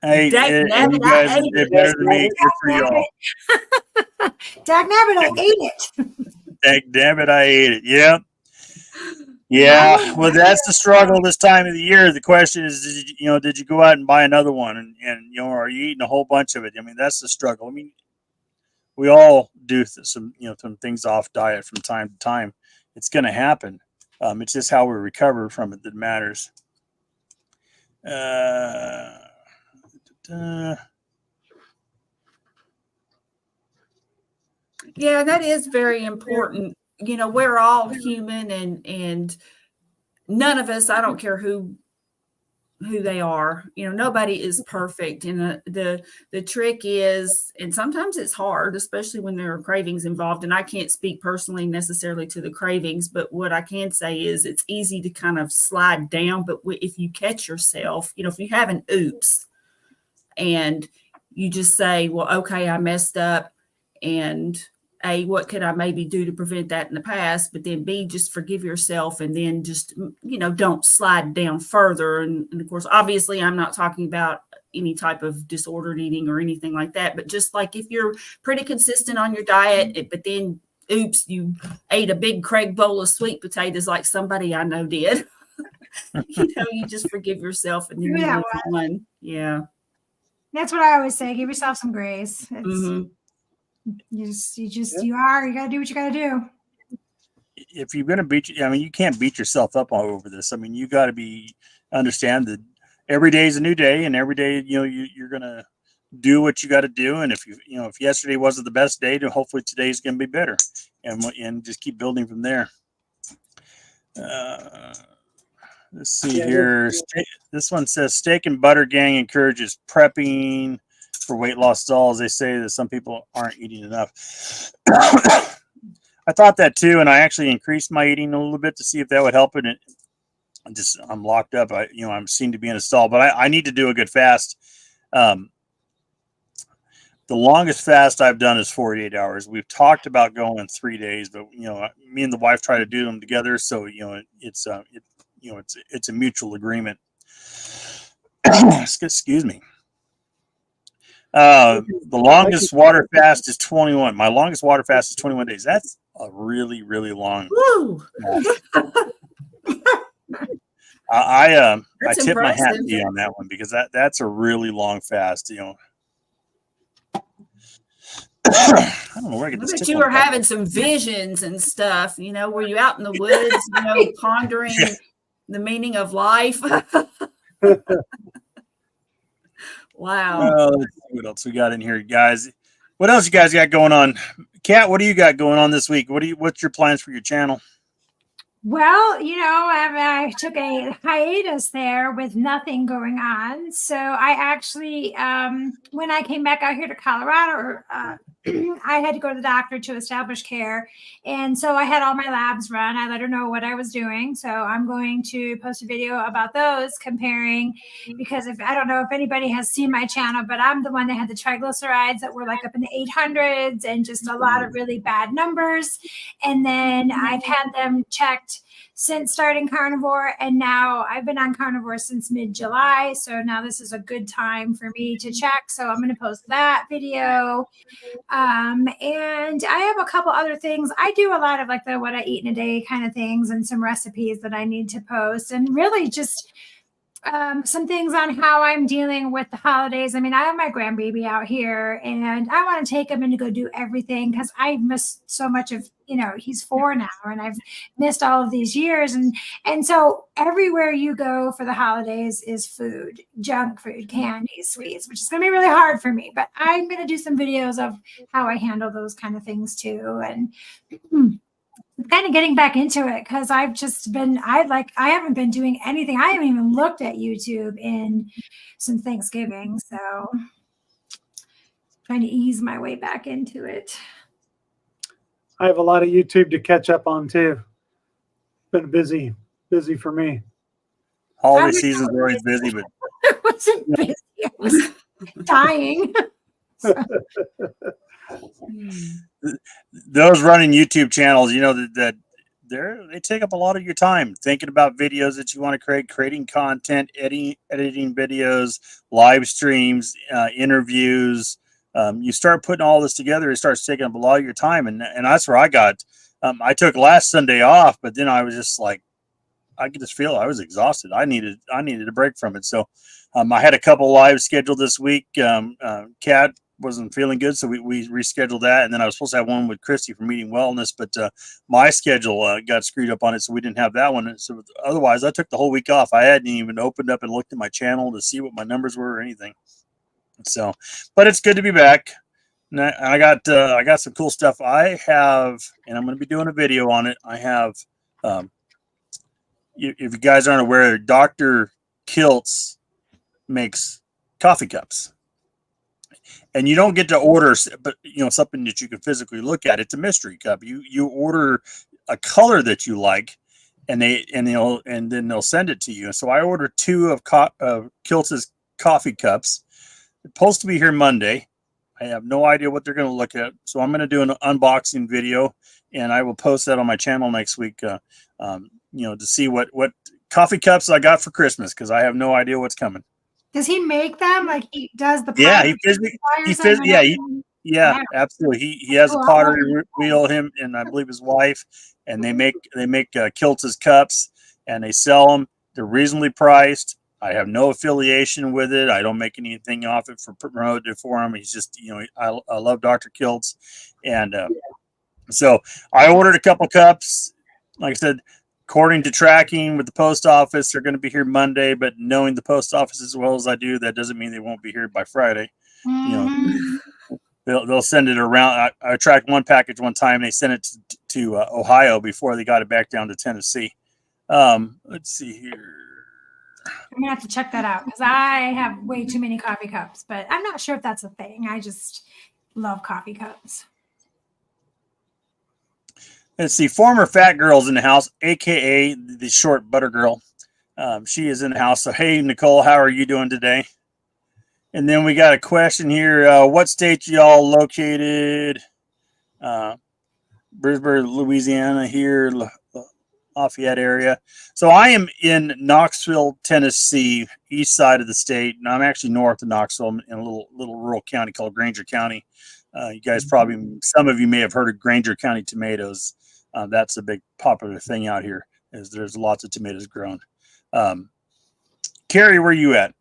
I ate it, and you guys did better than me. Good for y'all. Dag nabbit, I ate it. Dag damn it, I ate it. Yeah. Yeah. Well, that's the struggle this time of the year. The question is, did you go out and buy another one? And are you eating a whole bunch of it? I mean, that's the struggle. I mean, we all do some things off diet from time to time. It's going to happen. It's just how we recover from it that matters. Yeah, that is very important. We're all human, and none of us, I don't care who they are, nobody is perfect. And the trick is, and sometimes it's hard, especially when there are cravings involved. And I can't speak personally necessarily to the cravings, but what I can say is it's easy to kind of slide down. But if you catch yourself, if you have an oops and you just say, well, okay, I messed up, and A, what could I maybe do to prevent that in the past? But then B, just forgive yourself, and then just, don't slide down further. And of course, obviously, I'm not talking about any type of disordered eating or anything like that. But just like if you're pretty consistent on your diet, but then, oops, you ate a big Craig bowl of sweet potatoes like somebody I know did. You just forgive yourself and then you move on. Yeah. That's what I always say. Give yourself some grace. It's, you got to do what you got to do. If you're going to you can't beat yourself up all over this. I mean, you got to understand that every day is a new day, and every day, you're going to do what you got to do. And if yesterday wasn't the best day, then hopefully today's going to be better, and just keep building from there. Let's see here. This one says Steak and Butter Gang encourages prepping for weight loss stalls. They say that some people aren't eating enough. I thought that too, and I actually increased my eating a little bit to see if that would help it. I'm locked up. I'm seen to be in a stall, but I need to do a good fast. The longest fast I've done is 48 hours. We've talked about going 3 days, but me and the wife try to do them together, so it's a mutual agreement. Excuse me. The longest water fast is 21. My longest water fast is 21 days. That's a really, really long. Woo! I tip my hat to you on that one, because that's a really long fast. I don't know where I get this. But you were having some visions and stuff. Were you out in the woods? Pondering the meaning of life. Wow. Let's see what else we got in here, guys. What else you guys got going on? Kat, what do you got going on this week? What's your plans for your channel? Well, I took a hiatus there with nothing going on. So I actually, when I came back out here to Colorado, I had to go to the doctor to establish care. And so I had all my labs run. I let her know what I was doing. So I'm going to post a video about those comparing, because if I don't know if anybody has seen my channel, but I'm the one that had the triglycerides that were like up in the 800s and just a lot of really bad numbers. And then I've had them checked since starting carnivore, and now I've been on carnivore since mid-July, so now this is a good time for me to check. So I'm going to post that video, and I have a couple other things. I do a lot of like the what I eat in a day kind of things, and some recipes that I need to post, and really just some things on how I'm dealing with the holidays. I mean, I have my grandbaby out here, and I want to take him and to go do everything because I missed so much of, he's 4 now, and I've missed all of these years. And so everywhere you go for the holidays is food, junk food, candies, sweets, which is going to be really hard for me. But I'm going to do some videos of how I handle those kind of things too. And kind of getting back into it because I've just been, I haven't been doing anything. I haven't even looked at YouTube in since Thanksgiving. So trying to ease my way back into it. I have a lot of YouTube to catch up on too. Been busy for me. Holiday season's always busy, but I wasn't busy. I was dying. those running YouTube channels, that they take up a lot of your time thinking about videos that you want to create, creating content, editing videos, live streams, interviews. You start putting all this together, it starts taking up a lot of your time, and that's where I got. I took last Sunday off, but then I was just like, I could just feel I was exhausted. I needed a break from it. So I had a couple lives scheduled this week. Kat wasn't feeling good, so we rescheduled that, and then I was supposed to have one with Christy from Eating Wellness, but my schedule got screwed up on it, so we didn't have that one. So otherwise, I took the whole week off. I hadn't even opened up and looked at my channel to see what my numbers were or anything. So, but it's good to be back. And I got some cool stuff. I have, and I'm going to be doing a video on it. I have, if you guys aren't aware, Dr. Kiltz makes coffee cups. And you don't get to order, but something that you can physically look at. It's a mystery cup. You order a color that you like, and then they'll send it to you. And so I ordered 2 of Kiltz's coffee cups. It's supposed to be here Monday. I have no idea what they're going to look at, so I'm going to do an unboxing video, and I will post that on my channel next week. To see what coffee cups I got for Christmas, because I have no idea what's coming. Does he make them? Like he does the yeah, absolutely. He has a pottery wheel, him and I believe his wife, and they make Kiltz's cups, and they sell them. They're reasonably priced. I have no affiliation with it. I don't make anything off it for promoting it for him. He's just, I love Dr. Kiltz, and so I ordered a couple cups. Like I said, according to tracking with the post office, they're going to be here Monday, but knowing the post office as well as I do, that doesn't mean they won't be here by Friday. Mm-hmm. They'll send it around. I tracked one package one time. They sent it to Ohio before they got it back down to Tennessee. Let's see here. I'm gonna have to check that out because I have way too many coffee cups, but I'm not sure if that's a thing. I just love coffee cups. Let's see. Former fat girl's in the house, aka the short butter girl. She is in the house. So hey, Nicole, how are you doing today? And then we got a question here. What state y'all located? Brisbane, Louisiana here, Lafayette area. So I am in Knoxville, Tennessee, east side of the state. And I'm actually north of Knoxville in a little rural county called Granger County. You guys probably, some of you may have heard of Granger County tomatoes. That's a big popular thing out here, is there's lots of tomatoes grown. Carrie, where are you at?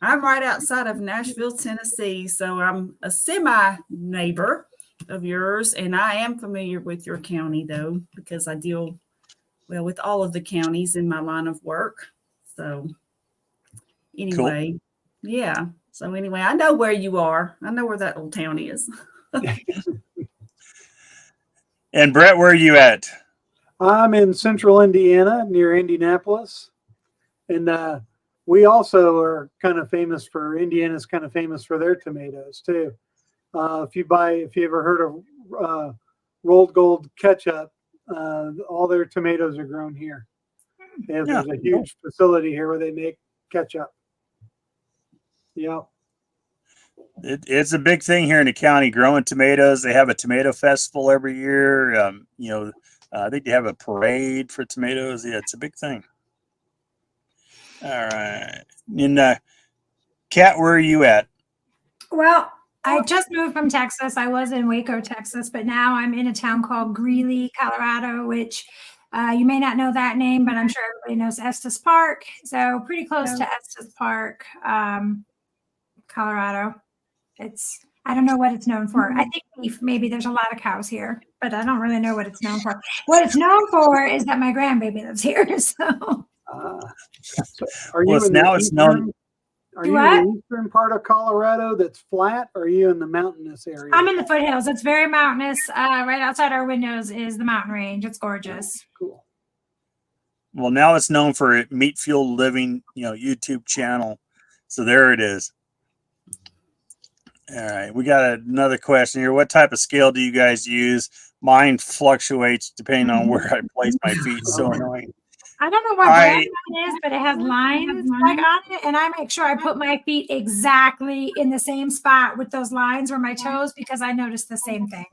I'm right outside of Nashville, Tennessee. So I'm a semi-neighbor of yours, and I am familiar with your county, though, because I deal, well, with all of the counties in my line of work. So anyway, cool. Yeah. So anyway, I know where you are. I know where that old town is. And Brett, where are you at? I'm in central Indiana near Indianapolis. And we also are kind of famous for, Indiana's kind of famous for their tomatoes too. If you ever heard of Rolled Gold Ketchup, all their tomatoes are grown here. There's a huge facility here where they make ketchup. Yeah. It's a big thing here in the county, growing tomatoes. They have a tomato festival every year. I think they have a parade for tomatoes. Yeah, it's a big thing. All right. And Kat, where are you at? Well, I just moved from Texas. I was in Waco, Texas, but now I'm in a town called Greeley, Colorado, which you may not know that name, but I'm sure everybody knows Estes Park. So pretty close to Estes Park, Colorado. I don't know what it's known for. I think beef, maybe there's a lot of cows here, but I don't really know what it's known for. What it's known for is that my grandbaby lives here. So, are you in the eastern part of Colorado that's flat, or are you in the mountainous area? I'm in the foothills. It's very mountainous. Right outside our windows is the mountain range. It's gorgeous. Cool. Well, now it's known for Meat Fuel Living, YouTube channel. So there it is. All right, we got another question here. What type of scale do you guys use? Mine fluctuates depending on where I place my feet. It's so annoying. I don't know what brand it is, but it has lines like on it, and I make sure I put my feet exactly in the same spot with those lines or my toes because I noticed the same thing.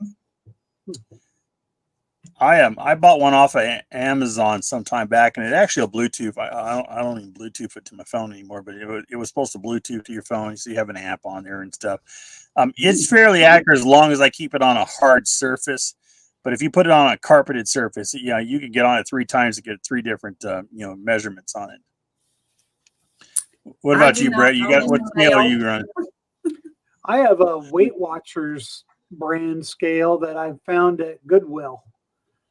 I bought one off of Amazon sometime back, and it actually a Bluetooth. I don't even Bluetooth it to my phone anymore, but it was supposed to Bluetooth to your phone, so you have an app on there and stuff. It's fairly accurate as long as I keep it on a hard surface. But if you put it on a carpeted surface, you can get on it 3 times to get 3 different measurements on it. What about you, Brett? What scale are you running? I have a Weight Watchers brand scale that I found at Goodwill.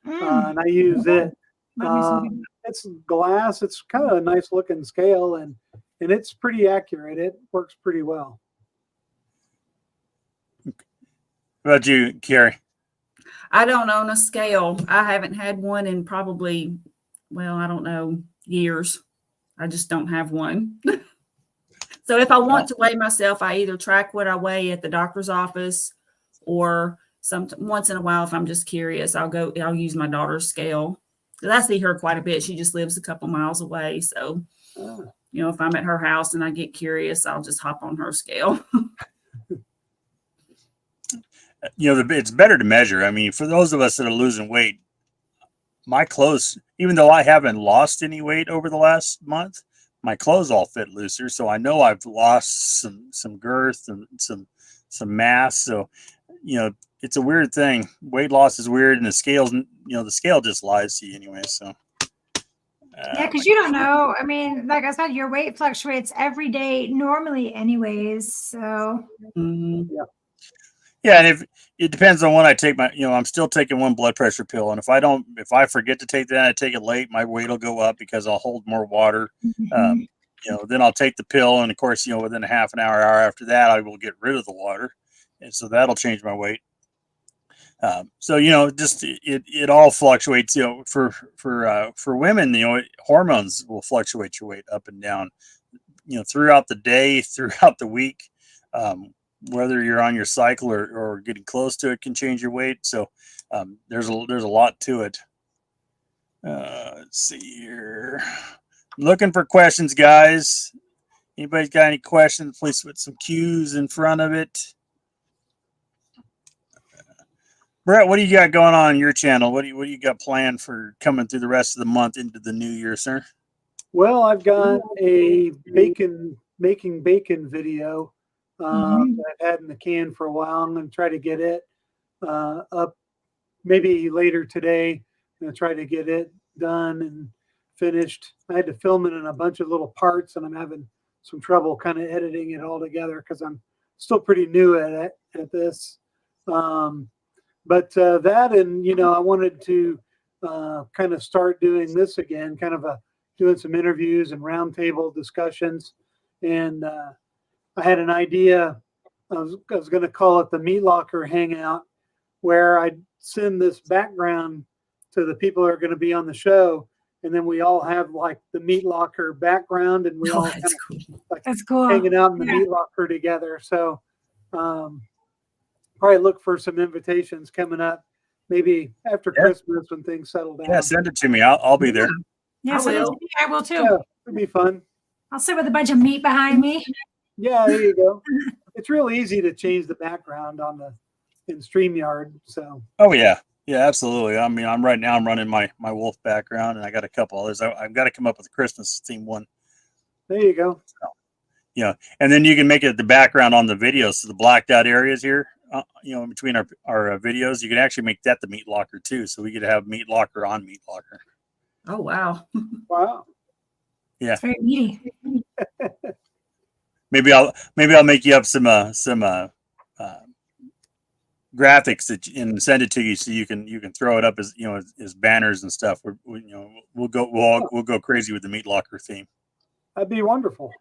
And I use it. It's glass. It's kind of a nice looking scale, and it's pretty accurate. It works pretty well. What about you, Carrie? I don't own a scale. I haven't had one in probably, I don't know, years. I just don't have one. So if I want to weigh myself, I either track what I weigh at the doctor's office, or once in a while, if I'm just curious, I'll use my daughter's scale. Because I see her quite a bit. She just lives a couple miles away. So, if I'm at her house and I get curious, I'll just hop on her scale. It's better to measure. I mean, for those of us that are losing weight, my clothes, even though I haven't lost any weight over the last month, my clothes all fit looser. So I know I've lost some girth and some mass. So, it's a weird thing. Weight loss is weird, and the scale just lies to you anyway. So, yeah, because you don't know. I mean, like I said, your weight fluctuates every day normally, anyways. So, yeah, and if it depends on when I take my, I'm still taking one blood pressure pill, and if I forget to take that, I take it late, my weight will go up because I'll hold more water. Then I'll take the pill, and of course, within a half an hour after that, I will get rid of the water, and so that'll change my weight. Just it all fluctuates. For women, hormones will fluctuate your weight up and down, throughout the day, throughout the week. Whether you're on your cycle or getting close to it can change your weight. So there's a lot to it. Let's see here. I'm looking for questions, guys. Anybody's got any questions? Please put some Q's in front of it. Brett, what do you got going on your channel? What do you got planned for coming through the rest of the month into the new year, sir? Well, I've got a making bacon video that I've had in the can for a while. I'm going to try to get it up maybe later today. I'm going to try to get it done and finished. I had to film it in a bunch of little parts, and I'm having some trouble kind of editing it all together because I'm still pretty new at this. But that, and I wanted to kind of start doing this again, kind of doing some interviews and roundtable discussions. And I had an idea. I was going to call it the Meat Locker Hangout, where I'd send this background to the people that are going to be on the show, and then we all have like the Meat Locker background, and we all kind of, like, that's cool, hanging out in the Meat Locker together. So probably look for some invitations coming up, maybe after Christmas when things settle down. Yeah, send it to me. I'll be there. Yeah, I will. I will too. Yeah, it'll be fun. I'll sit with a bunch of meat behind me. Yeah, there you go. It's real easy to change the background in StreamYard. So. Oh yeah, absolutely. I mean, I'm running my wolf background, and I got a couple others. I've got to come up with a Christmas theme one. There you go. So, and then you can make it the background on the video. So the blacked out areas here, in between our videos, you can actually make that the meat locker too. So we could have meat locker on meat locker. Oh, wow. Wow. Yeah. It's very meaty. Maybe I'll make you up some graphics and send it to you so you can throw it up as as banners and stuff. We'll go crazy with the meat locker theme. That'd be wonderful.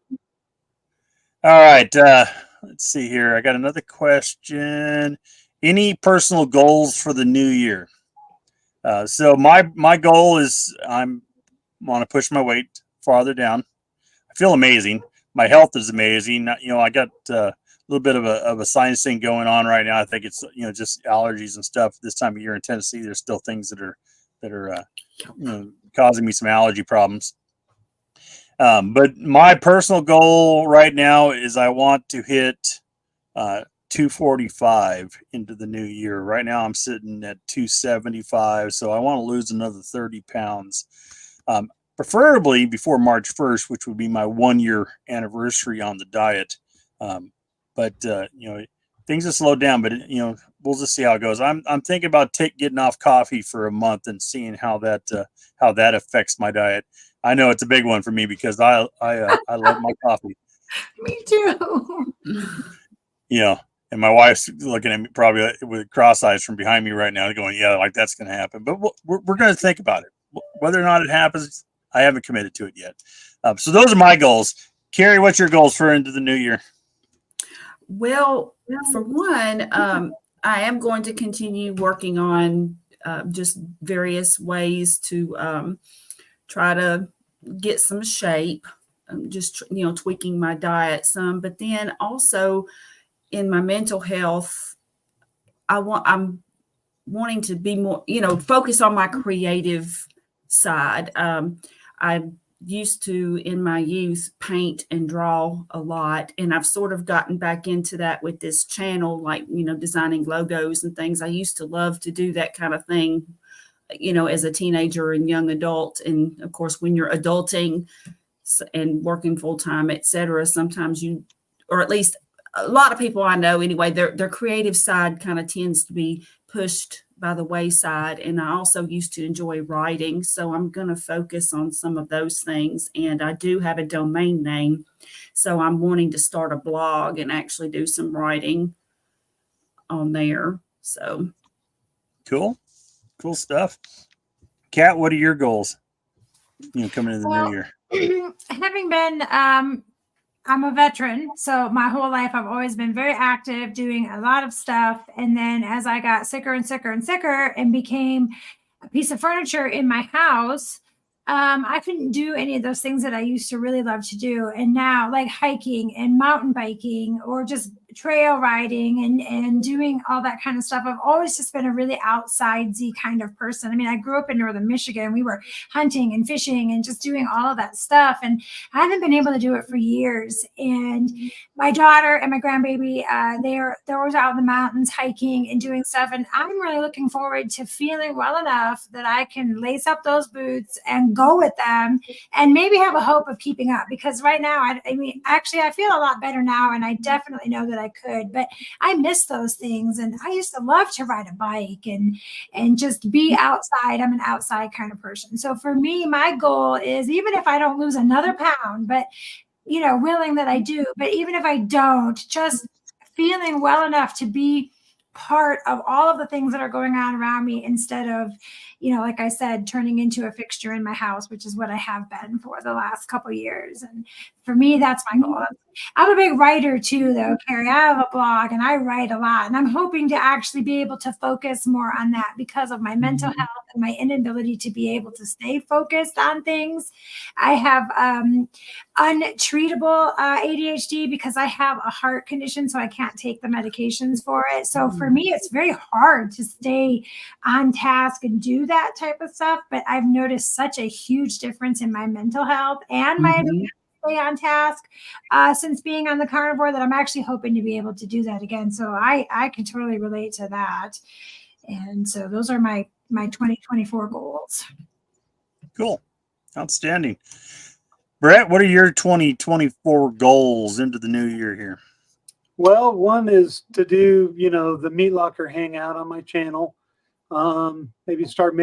All right, let's see here. I got another question. Any personal goals for the new year? So my goal is I want to push my weight farther down. I feel amazing. My health is amazing. I got a little bit of a sinus thing going on right now. I think it's just allergies and stuff. This time of year in Tennessee, there's still things that are causing me some allergy problems. But my personal goal right now is I want to hit 245 into the new year. Right now I'm sitting at 275, so I want to lose another 30 pounds. Preferably before March 1st, which would be my 1 year anniversary on the diet. But things have slowed down, but we'll just see how it goes. I'm thinking about getting off coffee for a month and seeing how that affects my diet. I know it's a big one for me because I love my coffee. Me too. And my wife's looking at me probably with cross eyes from behind me right now, going, "Yeah, like that's going to happen." But we're going to think about it. Whether or not it happens, I haven't committed to it yet. So those are my goals. Carrie, what's your goals for into the new year? Well, for one, I am going to continue working on just various ways to try to get some shape, just tweaking my diet some, but then also in my mental health, I'm wanting to be more, focus on my creative side. I used to, in my youth, paint and draw a lot, and I've sort of gotten back into that with this channel, like designing logos and things. I used to love to do that kind of thing, as a teenager and young adult. And of course, when you're adulting and working full time, etc., sometimes or at least a lot of people I know anyway, their creative side kind of tends to be pushed by the wayside. And I also used to enjoy writing. So I'm going to focus on some of those things. And I do have a domain name. So I'm wanting to start a blog and actually do some writing on there. So cool stuff. Kat, what are your goals coming into the new year? Having been I'm a veteran, so my whole life I've always been very active, doing a lot of stuff. And then as I got sicker and sicker and sicker and became a piece of furniture in my house, I couldn't do any of those things that I used to really love to do. And now, like hiking and mountain biking or just trail riding and doing all that kind of stuff, I've always just been a really outsidesy kind of person. I mean, I grew up in northern Michigan. We were hunting and fishing and just doing all of that stuff. And I haven't been able to do it for years. And my daughter and my grandbaby, they're always out in the mountains hiking and doing stuff. And I'm really looking forward to feeling well enough that I can lace up those boots and go with them and maybe have a hope of keeping up, because right now, I mean, actually, I feel a lot better now, and I definitely know that I could, but I miss those things. And I used to love to ride a bike and just be outside. I'm an outside kind of person. So for me, my goal is, even if I don't lose another pound, but willing that I do, but even if I don't, just feeling well enough to be part of all of the things that are going on around me, instead of, like I said, turning into a fixture in my house, which is what I have been for the last couple of years. And for me, that's my goal. I'm a big writer too, though, Carrie. I have a blog and I write a lot, and I'm hoping to actually be able to focus more on that because of my mental health and my inability to be able to stay focused on things. I have untreatable ADHD because I have a heart condition, so I can't take the medications for it. So for me, it's very hard to stay on task and do that type of stuff. But I've noticed such a huge difference in my mental health and my ability to stay on task since being on the carnivore that I'm actually hoping to be able to do that again. So I can totally relate to that. And so those are my 2024 goals. Cool. Outstanding. Brett, what are your 2024 goals into the new year here? Well, one is to do, the Meat Locker Hangout on my channel. Maybe start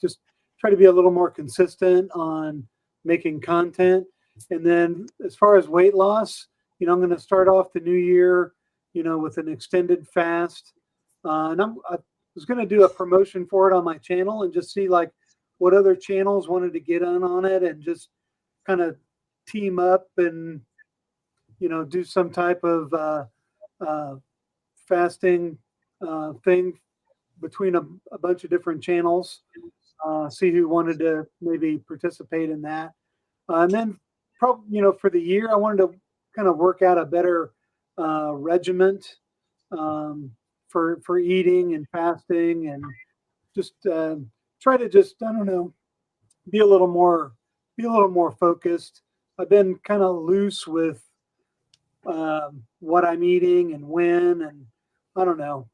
just try to be a little more consistent on making content. And then as far as weight loss, I'm going to start off the new year, with an extended fast. And I was going to do a promotion for it on my channel and just see like what other channels wanted to get on it and just kind of team up and, do some type of fasting thing between a bunch of different channels, see who wanted to maybe participate in that. And then probably, for the year, I wanted to kind of work out a better regiment for eating and fasting and just try to just, I don't know, be a little more focused. I've been kind of loose with what I'm eating and when, and I don't know.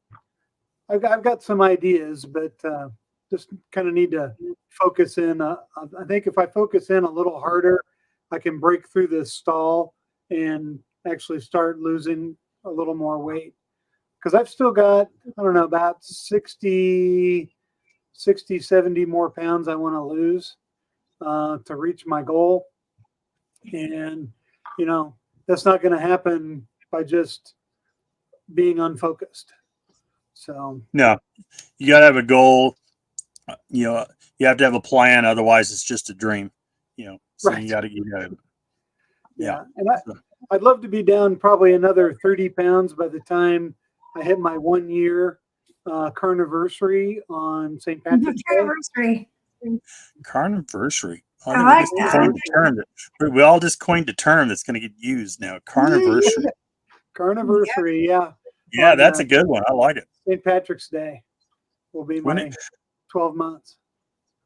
I've got some ideas, but just kind of need to focus in. I think if I focus in a little harder, I can break through this stall and actually start losing a little more weight. Because I've still got, I don't know, about 60, 70 more pounds I want to lose to reach my goal. And, that's not going to happen by just being unfocused. So no, you got to have a goal. You have to have a plan. Otherwise, it's just a dream. So right. you got to. Yeah. And I'd love to be down probably another 30 pounds by the time I hit my 1 year carniversary on St. Patrick's Day. Carniversary. I like that. We all just coined a term that's going to get used now. Carniversary. Carniversary, yeah. Yeah, that's a good one. I like it. St. Patrick's Day will be my 12 months.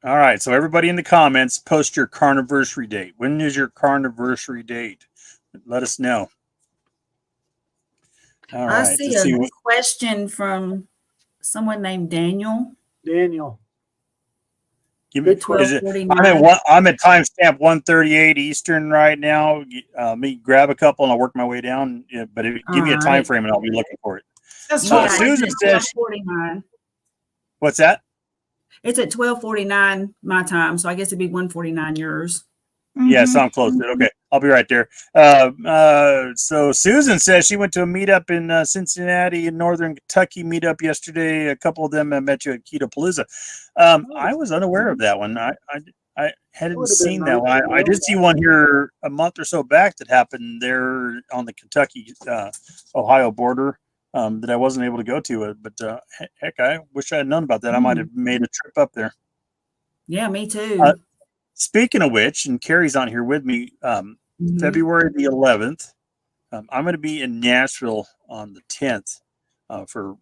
All right. So everybody in the comments, post your carniversary date. When is your carniversary date? Let us know. All right. I see a question from someone named Daniel. I'm at timestamp 1:38 Eastern right now. Me grab a couple and I'll work my way down. Yeah, but give me a time frame and I'll be looking for it. Susan says, what's that? It's at 12:49 my time, so I guess it'd be 1:49 yours. Yeah, so I'm close to it. Okay, I'll be right there. So Susan says she went to a meetup in Cincinnati in Northern Kentucky meetup yesterday. A couple of them met you at Keto Palooza. I was unaware of that one. I hadn't seen that one. I did see one here a month or so back that happened there on the Kentucky Ohio border that I wasn't able to go to. But heck, I wish I had known about that. I might have made a trip up there. Yeah, me too. Speaking of which, and Carrie's on here with me, February the 11th, I'm going to be in Nashville on the 10th for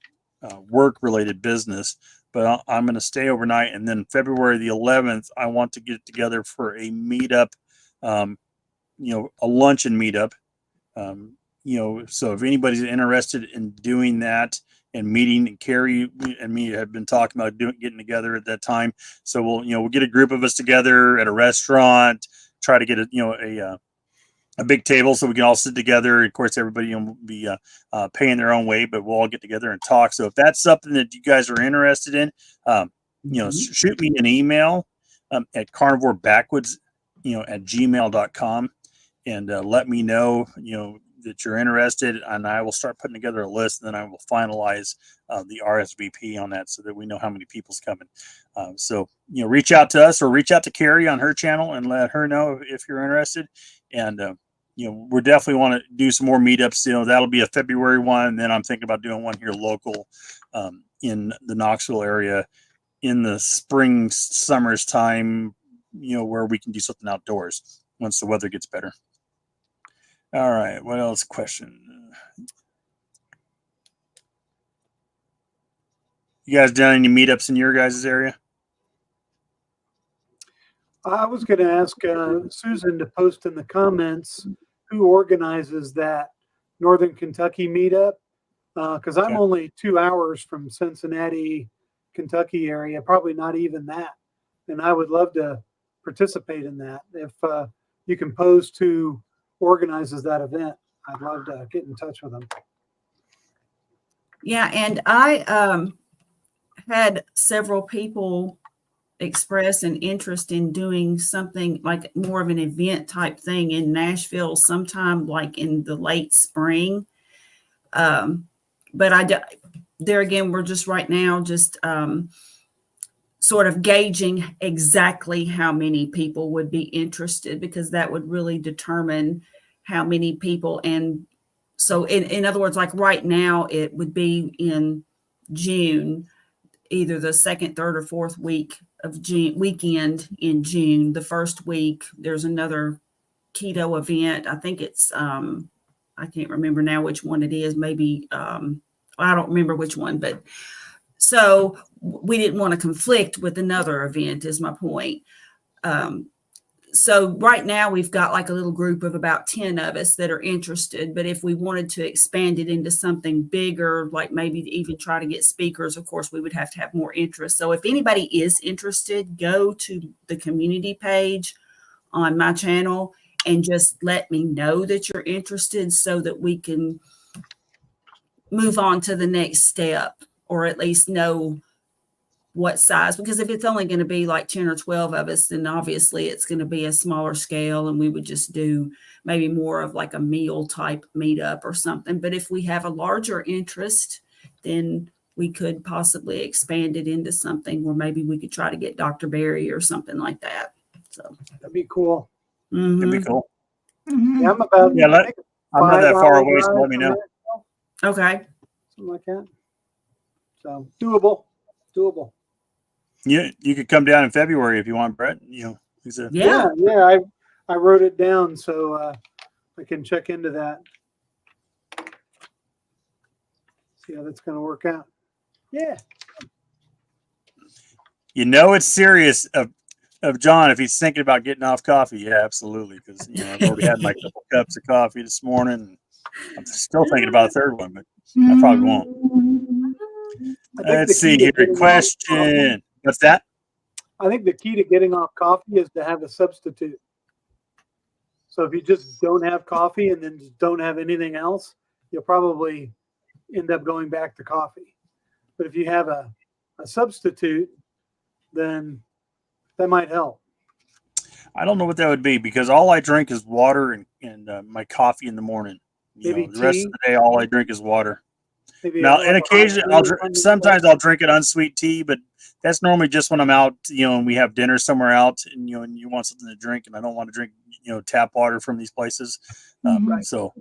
work-related business, but I'm going to stay overnight. And then February the 11th, I want to get together for a meetup, a luncheon meetup. So if anybody's interested in doing that, and meeting, and Carrie and me have been talking about getting together at that time. So we'll get a group of us together at a restaurant, try to get a big table so we can all sit together. Of course, everybody will be paying their own way, but we'll all get together and talk. So if that's something that you guys are interested in, shoot me an email at carnivorebackwoods, at gmail.com and let me know, that you're interested, and I will start putting together a list, and then I will finalize the RSVP on that so that we know how many people's coming. So reach out to us or reach out to Carrie on her channel and let her know if you're interested. And we definitely want to do some more meetups. That'll be a February one. And then I'm thinking about doing one here local in the Knoxville area in the spring, summer's time, where we can do something outdoors once the weather gets better. All right. What else? Question. You guys done any meetups in your guys' area? I was going to ask Susan to post in the comments who organizes that Northern Kentucky meetup, because I'm only 2 hours from Cincinnati, Kentucky area, probably not even that. And I would love to participate in that. If you can post who organizes that event, I'd love to get in touch with them. Yeah, and I had several people express an interest in doing something like more of an event type thing in Nashville sometime like in the late spring. But there again, we're just right now just sort of gauging exactly how many people would be interested, because that would really determine how many people. And so in other words, like right now, it would be in June, either the second, third, or fourth week of June, weekend in June. The first week, there's another keto event. I think it's, I can't remember now which one it is. Maybe, I don't remember which one, but so we didn't want to conflict with another event is my point. So right now we've got like a little group of about 10 of us that are interested, but if we wanted to expand it into something bigger, like maybe even try to get speakers, of course, we would have to have more interest. So if anybody is interested, go to the community page on my channel and just let me know that you're interested so that we can move on to the next step, or at least know what size, because if it's only going to be like 10 or 12 of us, then obviously it's going to be a smaller scale and we would just do maybe more of like a meal type meetup or something. But if we have a larger interest, then we could possibly expand it into something where maybe we could try to get Dr. Barry or something like that. So that'd be cool. Mm-hmm. That'd be cool. Mm-hmm. Yeah, I'm about I'm not that far away, so let me know. Okay. Something like that. So doable. You could come down in February if you want, Brett. Yeah. I wrote it down so I can check into that. See how that's going to work out. Yeah. It's serious of John if he's thinking about getting off coffee. Yeah, absolutely. Because I've already had my couple cups of coffee this morning. And I'm still thinking about a third one, but I probably won't. Let's see here. Question. What's that? I think the key to getting off coffee is to have a substitute. So if you just don't have coffee and then just don't have anything else, you'll probably end up going back to coffee. But if you have a substitute, then that might help. I don't know what that would be, because all I drink is water and my coffee in the morning. Maybe the rest of the day, all I drink is water. Maybe now, and occasionally, sometimes I'll drink an unsweet tea, but that's normally just when I'm out, and we have dinner somewhere out, and and you want something to drink, and I don't want to drink, tap water from these places. Right. So,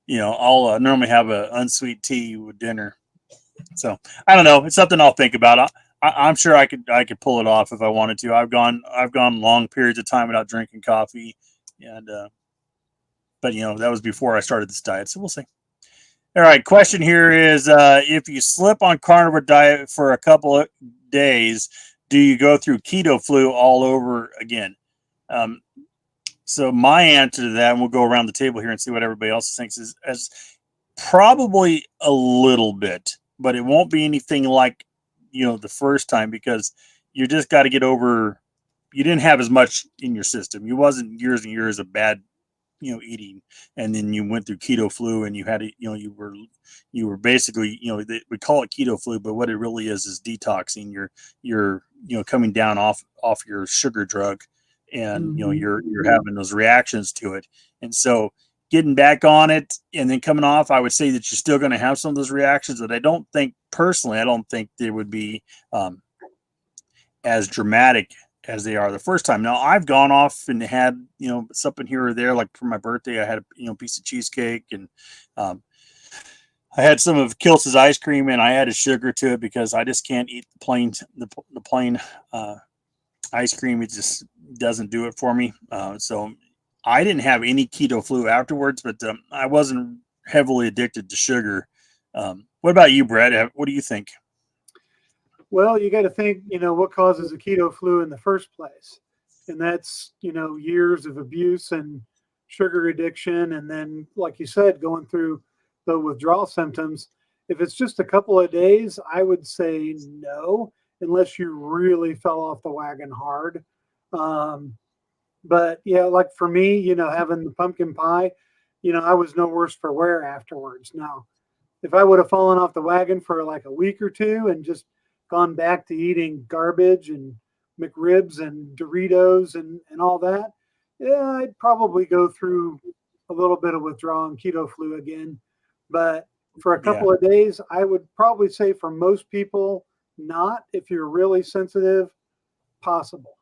I'll normally have an unsweet tea with dinner. So I don't know. It's something I'll think about. I'm sure I could pull it off if I wanted to. I've gone long periods of time without drinking coffee, and but that was before I started this diet. So we'll see. All right. Question here is, if you slip on carnivore diet for a couple of days, do you go through keto flu all over again? So my answer to that, and we'll go around the table here and see what everybody else thinks, is probably a little bit, but it won't be anything like, the first time, because you just got to get over, you didn't have as much in your system. You wasn't years and years of bad, eating. And then you went through keto flu and you had it, you were basically, we call it keto flu, but what it really is detoxing. You're coming down off your sugar drug, and, you're having those reactions to it. And so getting back on it and then coming off, I would say that you're still going to have some of those reactions, that I don't think they would be as dramatic as they are the first time. Now I've gone off and had, something here or there, like for my birthday, I had a piece of cheesecake, and um, I had some of Kils's ice cream, and I added sugar to it because I just can't eat the plain ice cream. It just doesn't do it for me. So I didn't have any keto flu afterwards, but I wasn't heavily addicted to sugar. What about you, Brett? What do you think? Well, you got to think, what causes a keto flu in the first place. And that's, years of abuse and sugar addiction. And then, like you said, going through the withdrawal symptoms. If it's just a couple of days, I would say no, unless you really fell off the wagon hard. But yeah, like for me, having the pumpkin pie, I was no worse for wear afterwards. Now, if I would have fallen off the wagon for like a week or two and just gone back to eating garbage and McRibs and Doritos and all that, yeah, I'd probably go through a little bit of withdrawal and keto flu again. But for a couple of days, I would probably say for most people, not. If you're really sensitive, possible.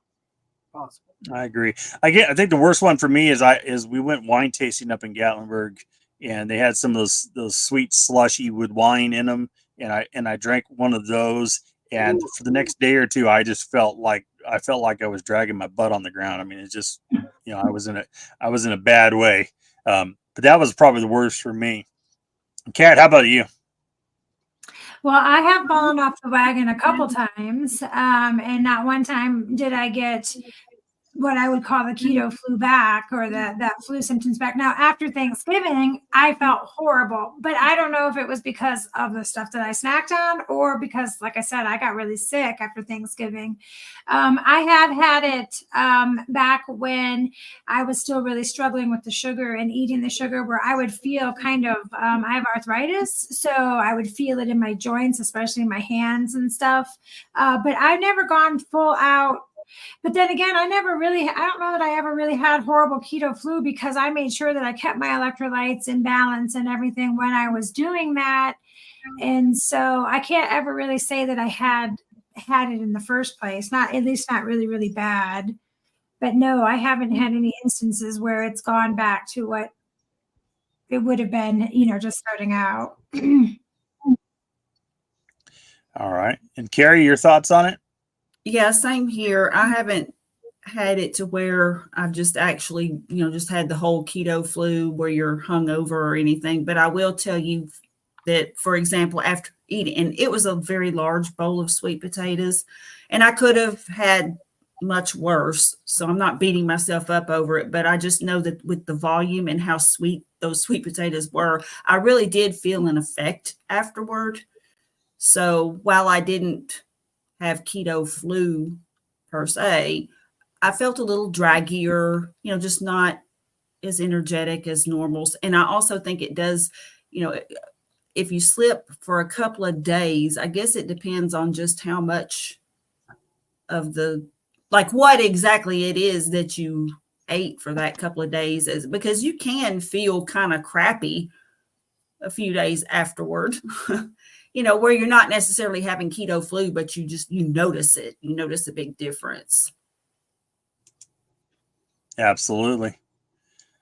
I agree. I think the worst one for me is we went wine tasting up in Gatlinburg, and they had some of those sweet slushy with wine in them, and I drank one of those, and for the next day or two, I just felt like I was dragging my butt on the ground. I mean, it's just, I was in a bad way. But that was probably the worst for me. Kat, how about you? Well, I have fallen off the wagon a couple times, and not one time did I get what I would call the keto flu back, or that flu symptoms back. Now, after Thanksgiving, I felt horrible, but I don't know if it was because of the stuff that I snacked on, or because, like I said, I got really sick after Thanksgiving. I have had it back when I was still really struggling with the sugar and eating the sugar, where I would feel kind of, I have arthritis, so I would feel it in my joints, especially in my hands and stuff. But I've never gone full out. But then again, I don't know that I ever really had horrible keto flu, because I made sure that I kept my electrolytes in balance and everything when I was doing that. And so I can't ever really say that I had it in the first place, at least not really, really bad. But no, I haven't had any instances where it's gone back to what it would have been, just starting out. All right. And Carrie, your thoughts on it? Yeah, same here. I haven't had it to where I've just actually, just had the whole keto flu where you're hungover or anything. But I will tell you that, for example, after eating, and it was a very large bowl of sweet potatoes, and I could have had much worse. So I'm not beating myself up over it, but I just know that with the volume and how sweet those sweet potatoes were, I really did feel an effect afterward. So while I didn't have keto flu per se, I felt a little draggier, just not as energetic as normal. And I also think it does, if you slip for a couple of days, I guess it depends on just how much of what exactly it is that you ate for that couple of days, because you can feel kind of crappy a few days afterward. Where you're not necessarily having keto flu, but you notice it. You notice a big difference. Absolutely.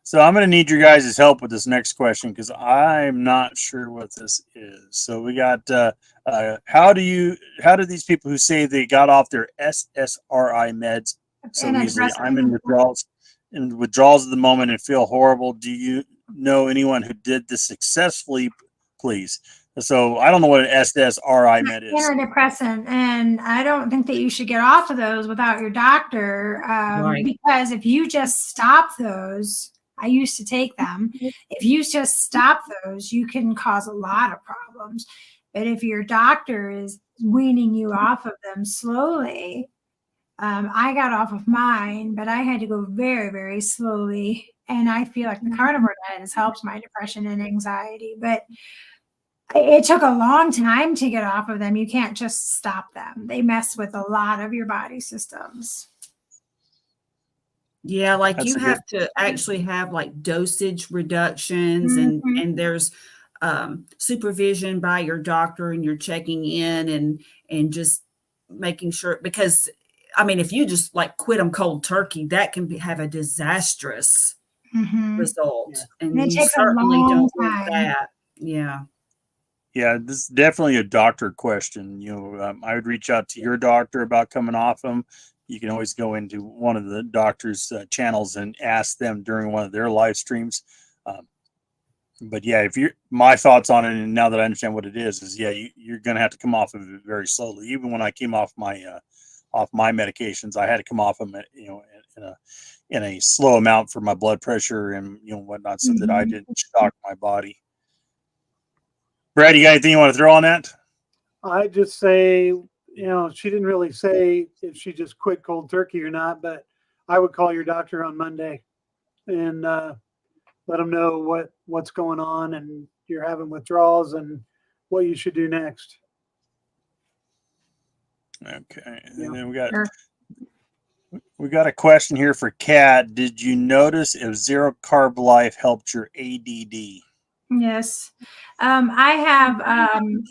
So I'm going to need your guys' help with this next question, because I'm not sure what this is. So we got, how do these people who say they got off their SSRI meds so easily? I'm in withdrawals at the moment and feel horrible. Do you know anyone who did this successfully, please? So I don't know what an SSRI med is. Antidepressant, and I don't think that you should get off of those without your doctor, Right. Because if you just stop those, I used to take them. If you just stop those, you can cause a lot of problems. But if your doctor is weaning you off of them slowly, I got off of mine, but I had to go very, very slowly. And I feel like the carnivore diet has helped my depression and anxiety, but it took a long time to get off of them. You can't just stop them. They mess with a lot of your body systems. Yeah, you have to actually have dosage reductions, and there's supervision by your doctor, and you're checking in and just making sure, because I mean, if you just like quit them cold turkey, that can have a disastrous result. Yeah. And it you takes a certainly long don't want time. that. Yeah. Yeah, this is definitely a doctor question. I would reach out to your doctor about coming off them. You can always go into one of the doctor's channels and ask them during one of their live streams. But yeah, my thoughts on it, and now that I understand what it is yeah, you're going to have to come off of it very slowly. Even when I came off my medications, I had to come off them, in a slow amount for my blood pressure and whatnot, so that I didn't shock my body. Brad, you got anything you want to throw on that? I just say, she didn't really say if she just quit cold turkey or not, but I would call your doctor on Monday and let them know what's going on and you're having withdrawals and what you should do next. Okay, Yeah. and then we got Sure. we got a question here for Kat. Did you notice if zero carb life helped your ADD? Yes. I have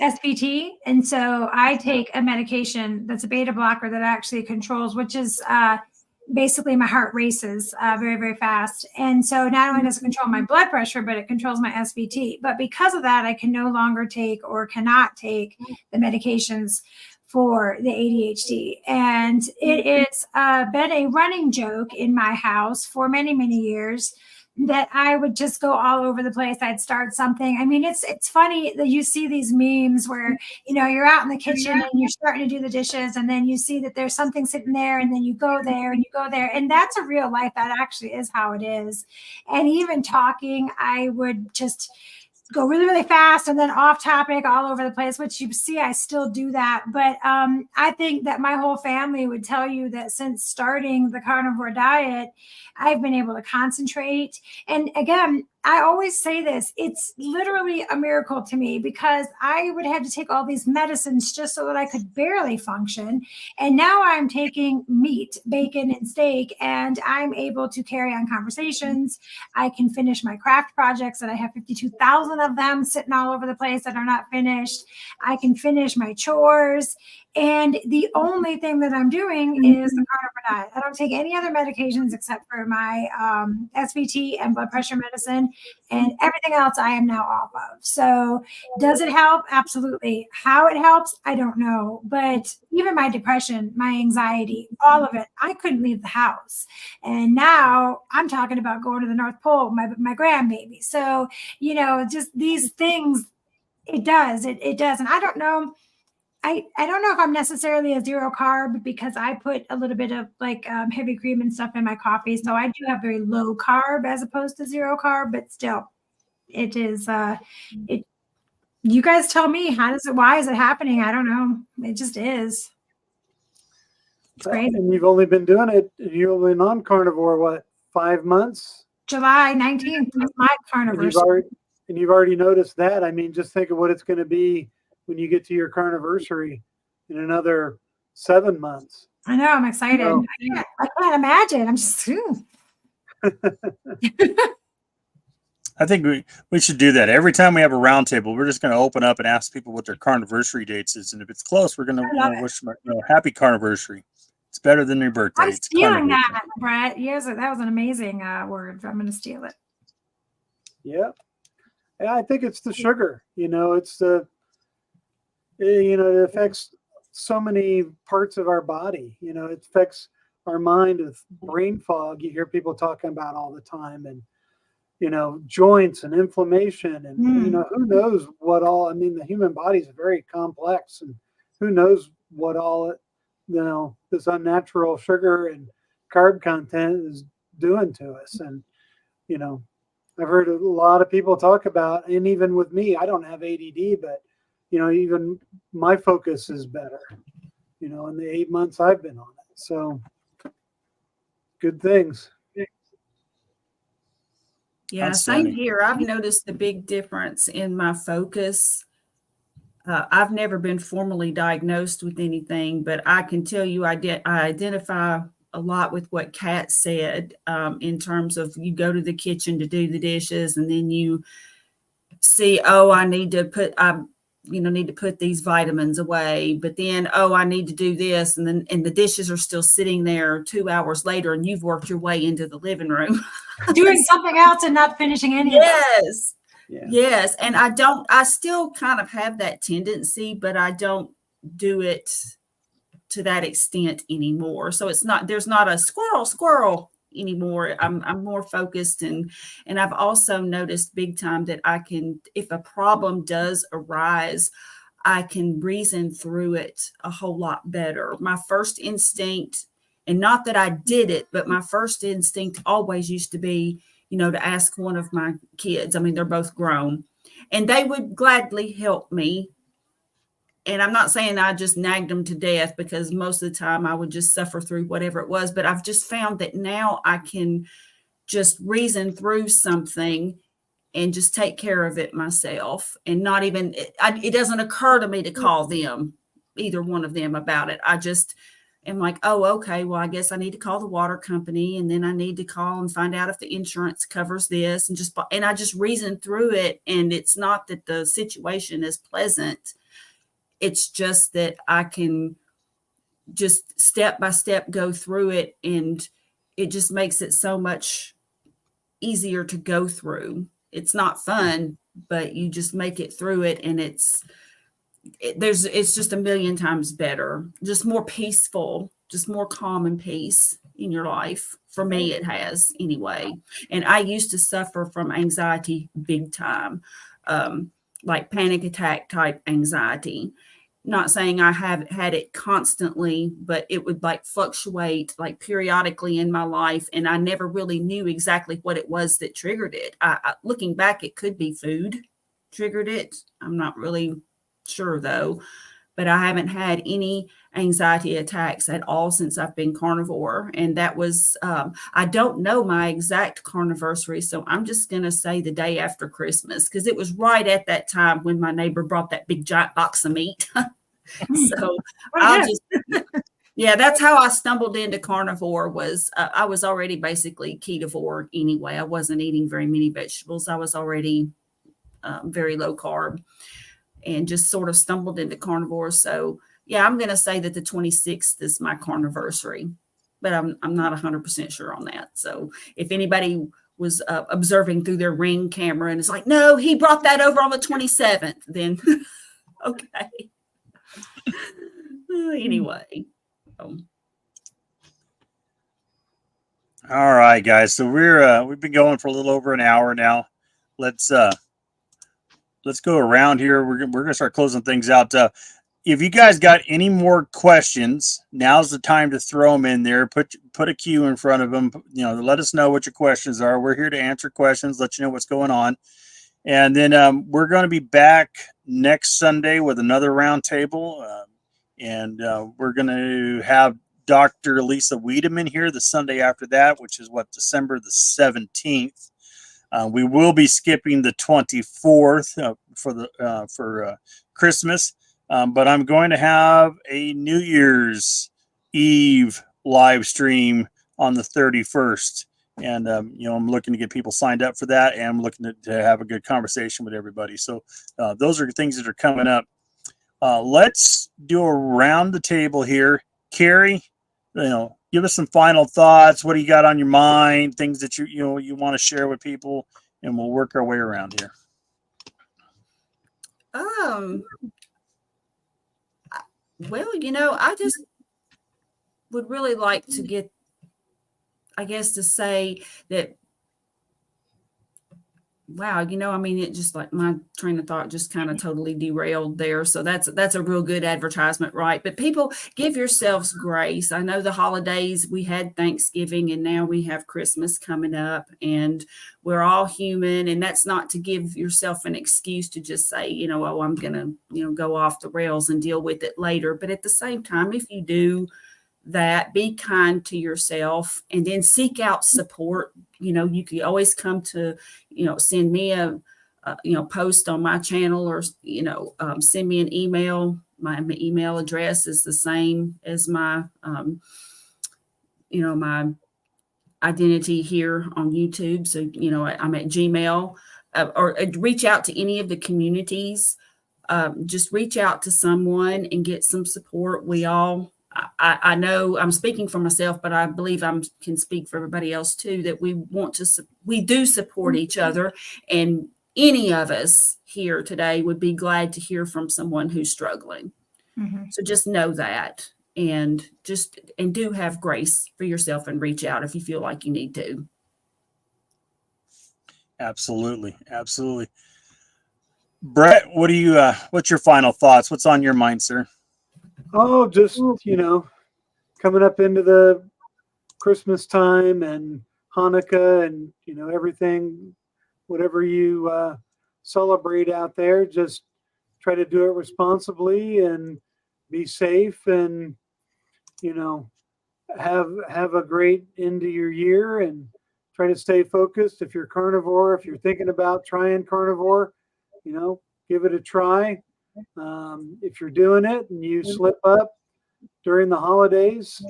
SVT, and so I take a medication that's a beta blocker that actually controls, which is basically my heart races very, very fast. And so not only does it control my blood pressure, but it controls my SVT. But because of that, I can no longer take or cannot take the medications for the ADHD. And it has been a running joke in my house for many, many years that I would just go all over the place. I'd start something. I mean, it's funny that you see these memes where, you're out in the kitchen and you're starting to do the dishes, and then you see that there's something sitting there, and then you go there and you go there. And that's a real life. That actually is how it is. And even talking, I would just go really, really fast and then off topic all over the place, which you see, I still do that. But I think that my whole family would tell you that since starting the carnivore diet, I've been able to concentrate. And again, I always say this, it's literally a miracle to me, because I would have to take all these medicines just so that I could barely function. And now I'm taking meat, bacon, and steak, and I'm able to carry on conversations. I can finish my craft projects that I have 52,000 of them sitting all over the place that are not finished. I can finish my chores. And the only thing that I'm doing is the carnivore diet. I don't take any other medications except for my SVT and blood pressure medicine, and everything else I am now off of. So does it help? Absolutely. How it helps, I don't know. But even my depression, my anxiety, all of it, I couldn't leave the house. And now I'm talking about going to the North Pole, my grandbaby. So, just these things, it does. It does. And I don't know. I don't know if I'm necessarily a zero carb, because I put a little bit of heavy cream and stuff in my coffee. So I do have very low carb as opposed to zero carb, but still it is, you guys tell me, why is it happening? I don't know. It just is. It's crazy. And you've only been doing it, you've been on carnivore, 5 months? July 19th was my carnivore. And you've already noticed that. I mean, just think of what it's going to be when you get to your carniversary in another 7 months. I know. I'm excited. I can't imagine. I'm just. I think we should do that. Every time we have a roundtable, we're just going to open up and ask people what their carniversary dates is. And if it's close, we're going to wish them happy carniversary. It's better than your birthday. I'm stealing that, Brett. Yes, that was an amazing word. I'm going to steal it. Yeah. I think it's the sugar. It's the, it affects so many parts of our body. It affects our mind with brain fog. You hear people talking about all the time, and, joints and inflammation, and, who knows what all. I mean, the human body is very complex, and who knows what all, this unnatural sugar and carb content is doing to us. And, I've heard a lot of people talk about, and even with me, I don't have ADD, but even my focus is better, in the 8 months I've been on it. So good things. Yeah, same here. I've noticed the big difference in my focus. I've never been formally diagnosed with anything, but I can tell you I identify a lot with what Kat said, in terms of you go to the kitchen to do the dishes, and then you see, I need to need to put these vitamins away, but then, oh, I need to do this. And the dishes are still sitting there 2 hours later and you've worked your way into the living room. Doing something else and not finishing any of it. Yes. Yeah. Yes. And I still kind of have that tendency, but I don't do it to that extent anymore. So there's not a squirrel anymore. I'm more focused, and I've also noticed big time that I can, if a problem does arise, I can reason through it a whole lot better. My first instinct, and not that I did it, but my first instinct always used to be, to ask one of my kids. I mean, they're both grown, and they would gladly help me. And I'm not saying I just nagged them to death, because most of the time I would just suffer through whatever it was. But I've just found that now I can just reason through something and just take care of it myself, and not even, it doesn't occur to me to call them, either one of them, about it. I just am like, oh, okay, well, I guess I need to call the water company, and then I need to call and find out if the insurance covers this, and I just reason through it. And it's not that the situation is pleasant. It's just that I can just step by step go through it, and it just makes it so much easier to go through. It's not fun, but you just make it through it, and it's just a million times better, just more peaceful, just more calm and peace in your life. For me, it has anyway. And I used to suffer from anxiety big time, like panic attack type anxiety. Not saying I have had it constantly, but it would like fluctuate like periodically in my life. And I never really knew exactly what it was that triggered it. Looking back, it could be food triggered it. I'm not really sure though, but I haven't had any anxiety attacks at all since I've been carnivore. And that was, I don't know my exact carniversary, so I'm just going to say the day after Christmas, because it was right at that time when my neighbor brought that big giant box of meat. So that's how I stumbled into carnivore. Was I was already basically ketovore anyway. I wasn't eating very many vegetables. I was already very low carb, and just sort of stumbled into carnivore. So yeah, I'm going to say that the 26th is my carniversary, but I'm not 100% sure on that. So if anybody was observing through their Ring camera and it's like, no, he brought that over on the 27th, then okay. Anyway. All right, guys. So we've been going for a little over an hour now. Let's go around here. We're gonna start closing things out. If you guys got any more questions, now's the time to throw them in there. Put a queue in front of them. Let us know what your questions are. We're here to answer questions, let you know what's going on. And then we're going to be back next Sunday with another roundtable. And we're going to have Dr. Lisa Wiedemann here the Sunday after that, which is December the 17th. We will be skipping the 24th for Christmas, but I'm going to have a New Year's Eve live stream on the 31st. And, I'm looking to get people signed up for that, and I'm looking to have a good conversation with everybody. So those are things that are coming up. Let's do around the table here. Carrie, give us some final thoughts. What do you got on your mind? Things that you want to share with people, and we'll work our way around here. Well, I just would really like to get, I guess, to say that, wow, it just like my train of thought just kind of totally derailed there. So that's a real good advertisement, right? But people, give yourselves grace. I know the holidays, we had Thanksgiving, and now we have Christmas coming up, and we're all human. And that's not to give yourself an excuse to just say, oh, I'm going to, go off the rails and deal with it later. But at the same time, if you do that, be kind to yourself, and then seek out support. You can always come to, send me a post on my channel, or, send me an email. My email address is the same as my, my identity here on YouTube. So, I'm at Gmail, or reach out to any of the communities just reach out to someone and get some support. We all, I know I'm speaking for myself, but I believe I can speak for everybody else too, that we do support each other, and any of us here today would be glad to hear from someone who's struggling. So just know that, and do have grace for yourself and reach out if you feel like you need to. Absolutely. Absolutely. Brett, what's your final thoughts? What's on your mind, sir? Oh, just, coming up into the Christmas time and Hanukkah and, everything, whatever you celebrate out there, just try to do it responsibly and be safe and, have a great end of your year and try to stay focused. If you're carnivore, if you're thinking about trying carnivore, give it a try. If you're doing it and you slip up during the holidays,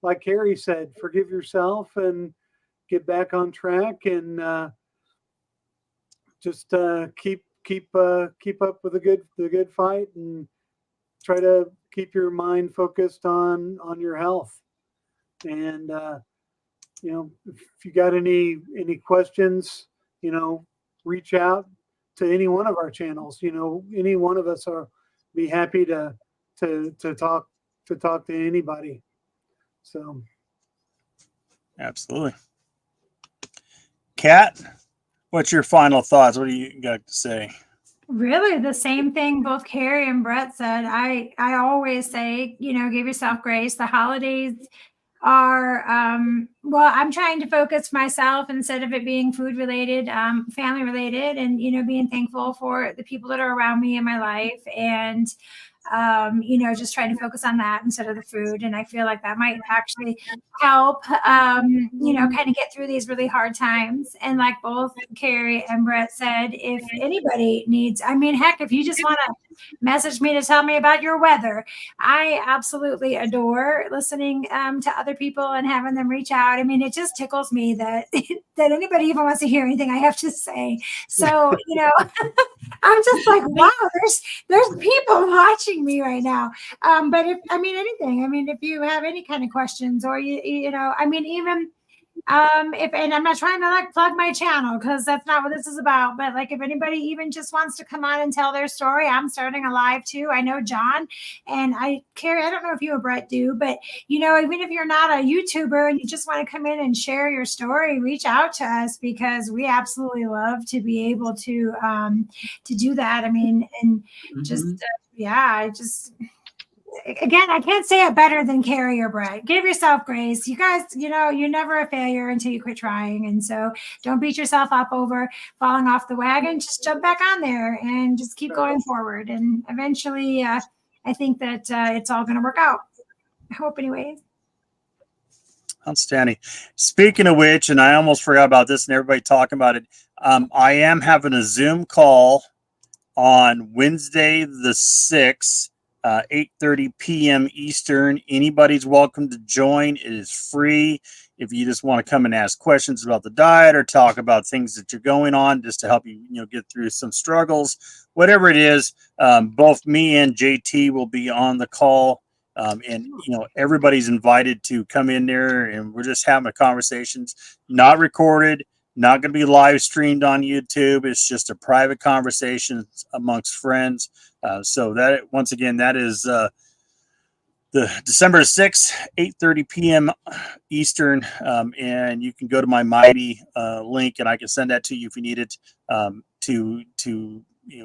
like Carrie said, forgive yourself and get back on track and just keep up with the good fight and try to keep your mind focused on your health. And if you got any questions, reach out to any one of our channels. Any one of us are be happy to talk to anybody. So absolutely. Kat, what's your final thoughts? What do you got to say? Really, the same thing both Carrie and Brett said. I always say, give yourself grace. The holidays are I'm trying to focus myself, instead of it being food related, family related, and being thankful for the people that are around me in my life, and just trying to focus on that instead of the food. And I feel like that might actually help, kind of get through these really hard times. And like both Carrie and Brett said, if anybody needs, heck, if you just want to message me to tell me about your weather, I absolutely adore listening to other people and having them reach out. It just tickles me that that anybody even wants to hear anything I have to say. So, I'm just like, wow, there's people watching me right now. But if anything, if you have any kind of questions, or even and I'm not trying to plug my channel, because that's not what this is about, but if anybody even just wants to come on and tell their story, I'm starting a live too. I know John and Carrie, I don't know if you or Brett do, but even if you're not a YouTuber and you just want to come in and share your story, reach out to us, because we absolutely love to be able to do that. Again, I can't say it better than Carrie or Brett. Give yourself grace. You guys, you're never a failure until you quit trying. And so don't beat yourself up over falling off the wagon. Just jump back on there and just keep going forward. And eventually, I think that it's all going to work out. I hope anyways. Outstanding. Speaking of which, and I almost forgot about this and everybody talking about it, I am having a Zoom call on Wednesday the 6th. 8:30 p.m. Eastern. Anybody's welcome to join. It is free. If you just want to come and ask questions about the diet or talk about things that you're going on, just to help you, get through some struggles, whatever it is, both me and JT will be on the call. And everybody's invited to come in there, and we're just having a conversations, not recorded, not going to be live streamed on YouTube. It's just a private conversation amongst friends. So that, once again, that is the December 6th, 8:30 p.m. Eastern. And you can go to my Mighty link, and I can send that to you if you need it, to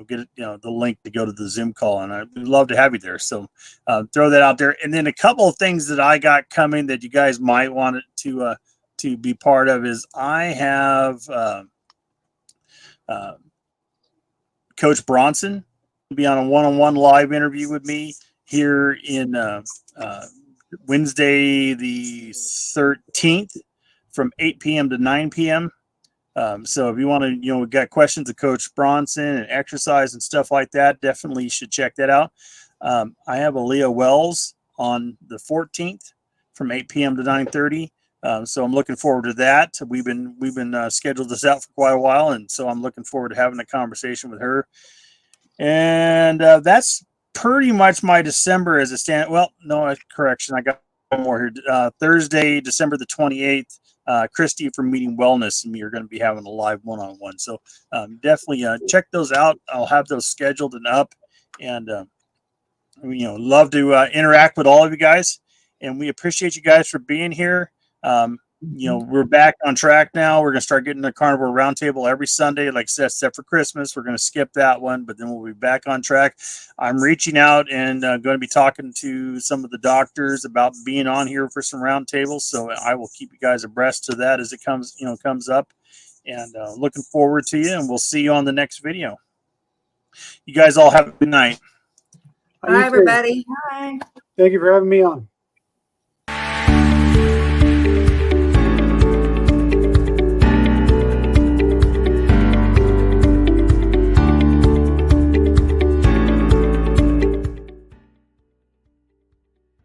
get the link to go to the Zoom call. And I'd love to have you there. So throw that out there. And then a couple of things that I got coming that you guys might want to be part of is I have Coach Bronson be on a one-on-one live interview with me here in Wednesday the 13th from 8 p.m. to 9 p.m. So if you want to, we've got questions of Coach Bronson and exercise and stuff like that, definitely you should check that out. I have Aaliyah Wells on the 14th from 8 p.m. to 9:30. So I'm looking forward to that. We've been scheduled this out for quite a while, and so I'm looking forward to having a conversation with her. And that's pretty much my December as a stand. Well, no, correction. I got one more here. Thursday, December the 28th. Christy from Meeting Wellness and me are going to be having a live one-on-one. So definitely check those out. I'll have those scheduled and up, and love to interact with all of you guys. And we appreciate you guys for being here. We're back on track now. We're going to start getting the Carnivore Roundtable every Sunday, like I said, except for Christmas. We're going to skip that one, but then we'll be back on track. I'm reaching out and going to be talking to some of the doctors about being on here for some roundtables. So I will keep you guys abreast to that as it comes up. And looking forward to you, and we'll see you on the next video. You guys all have a good night. Bye, everybody. Bye. Thank you for having me on.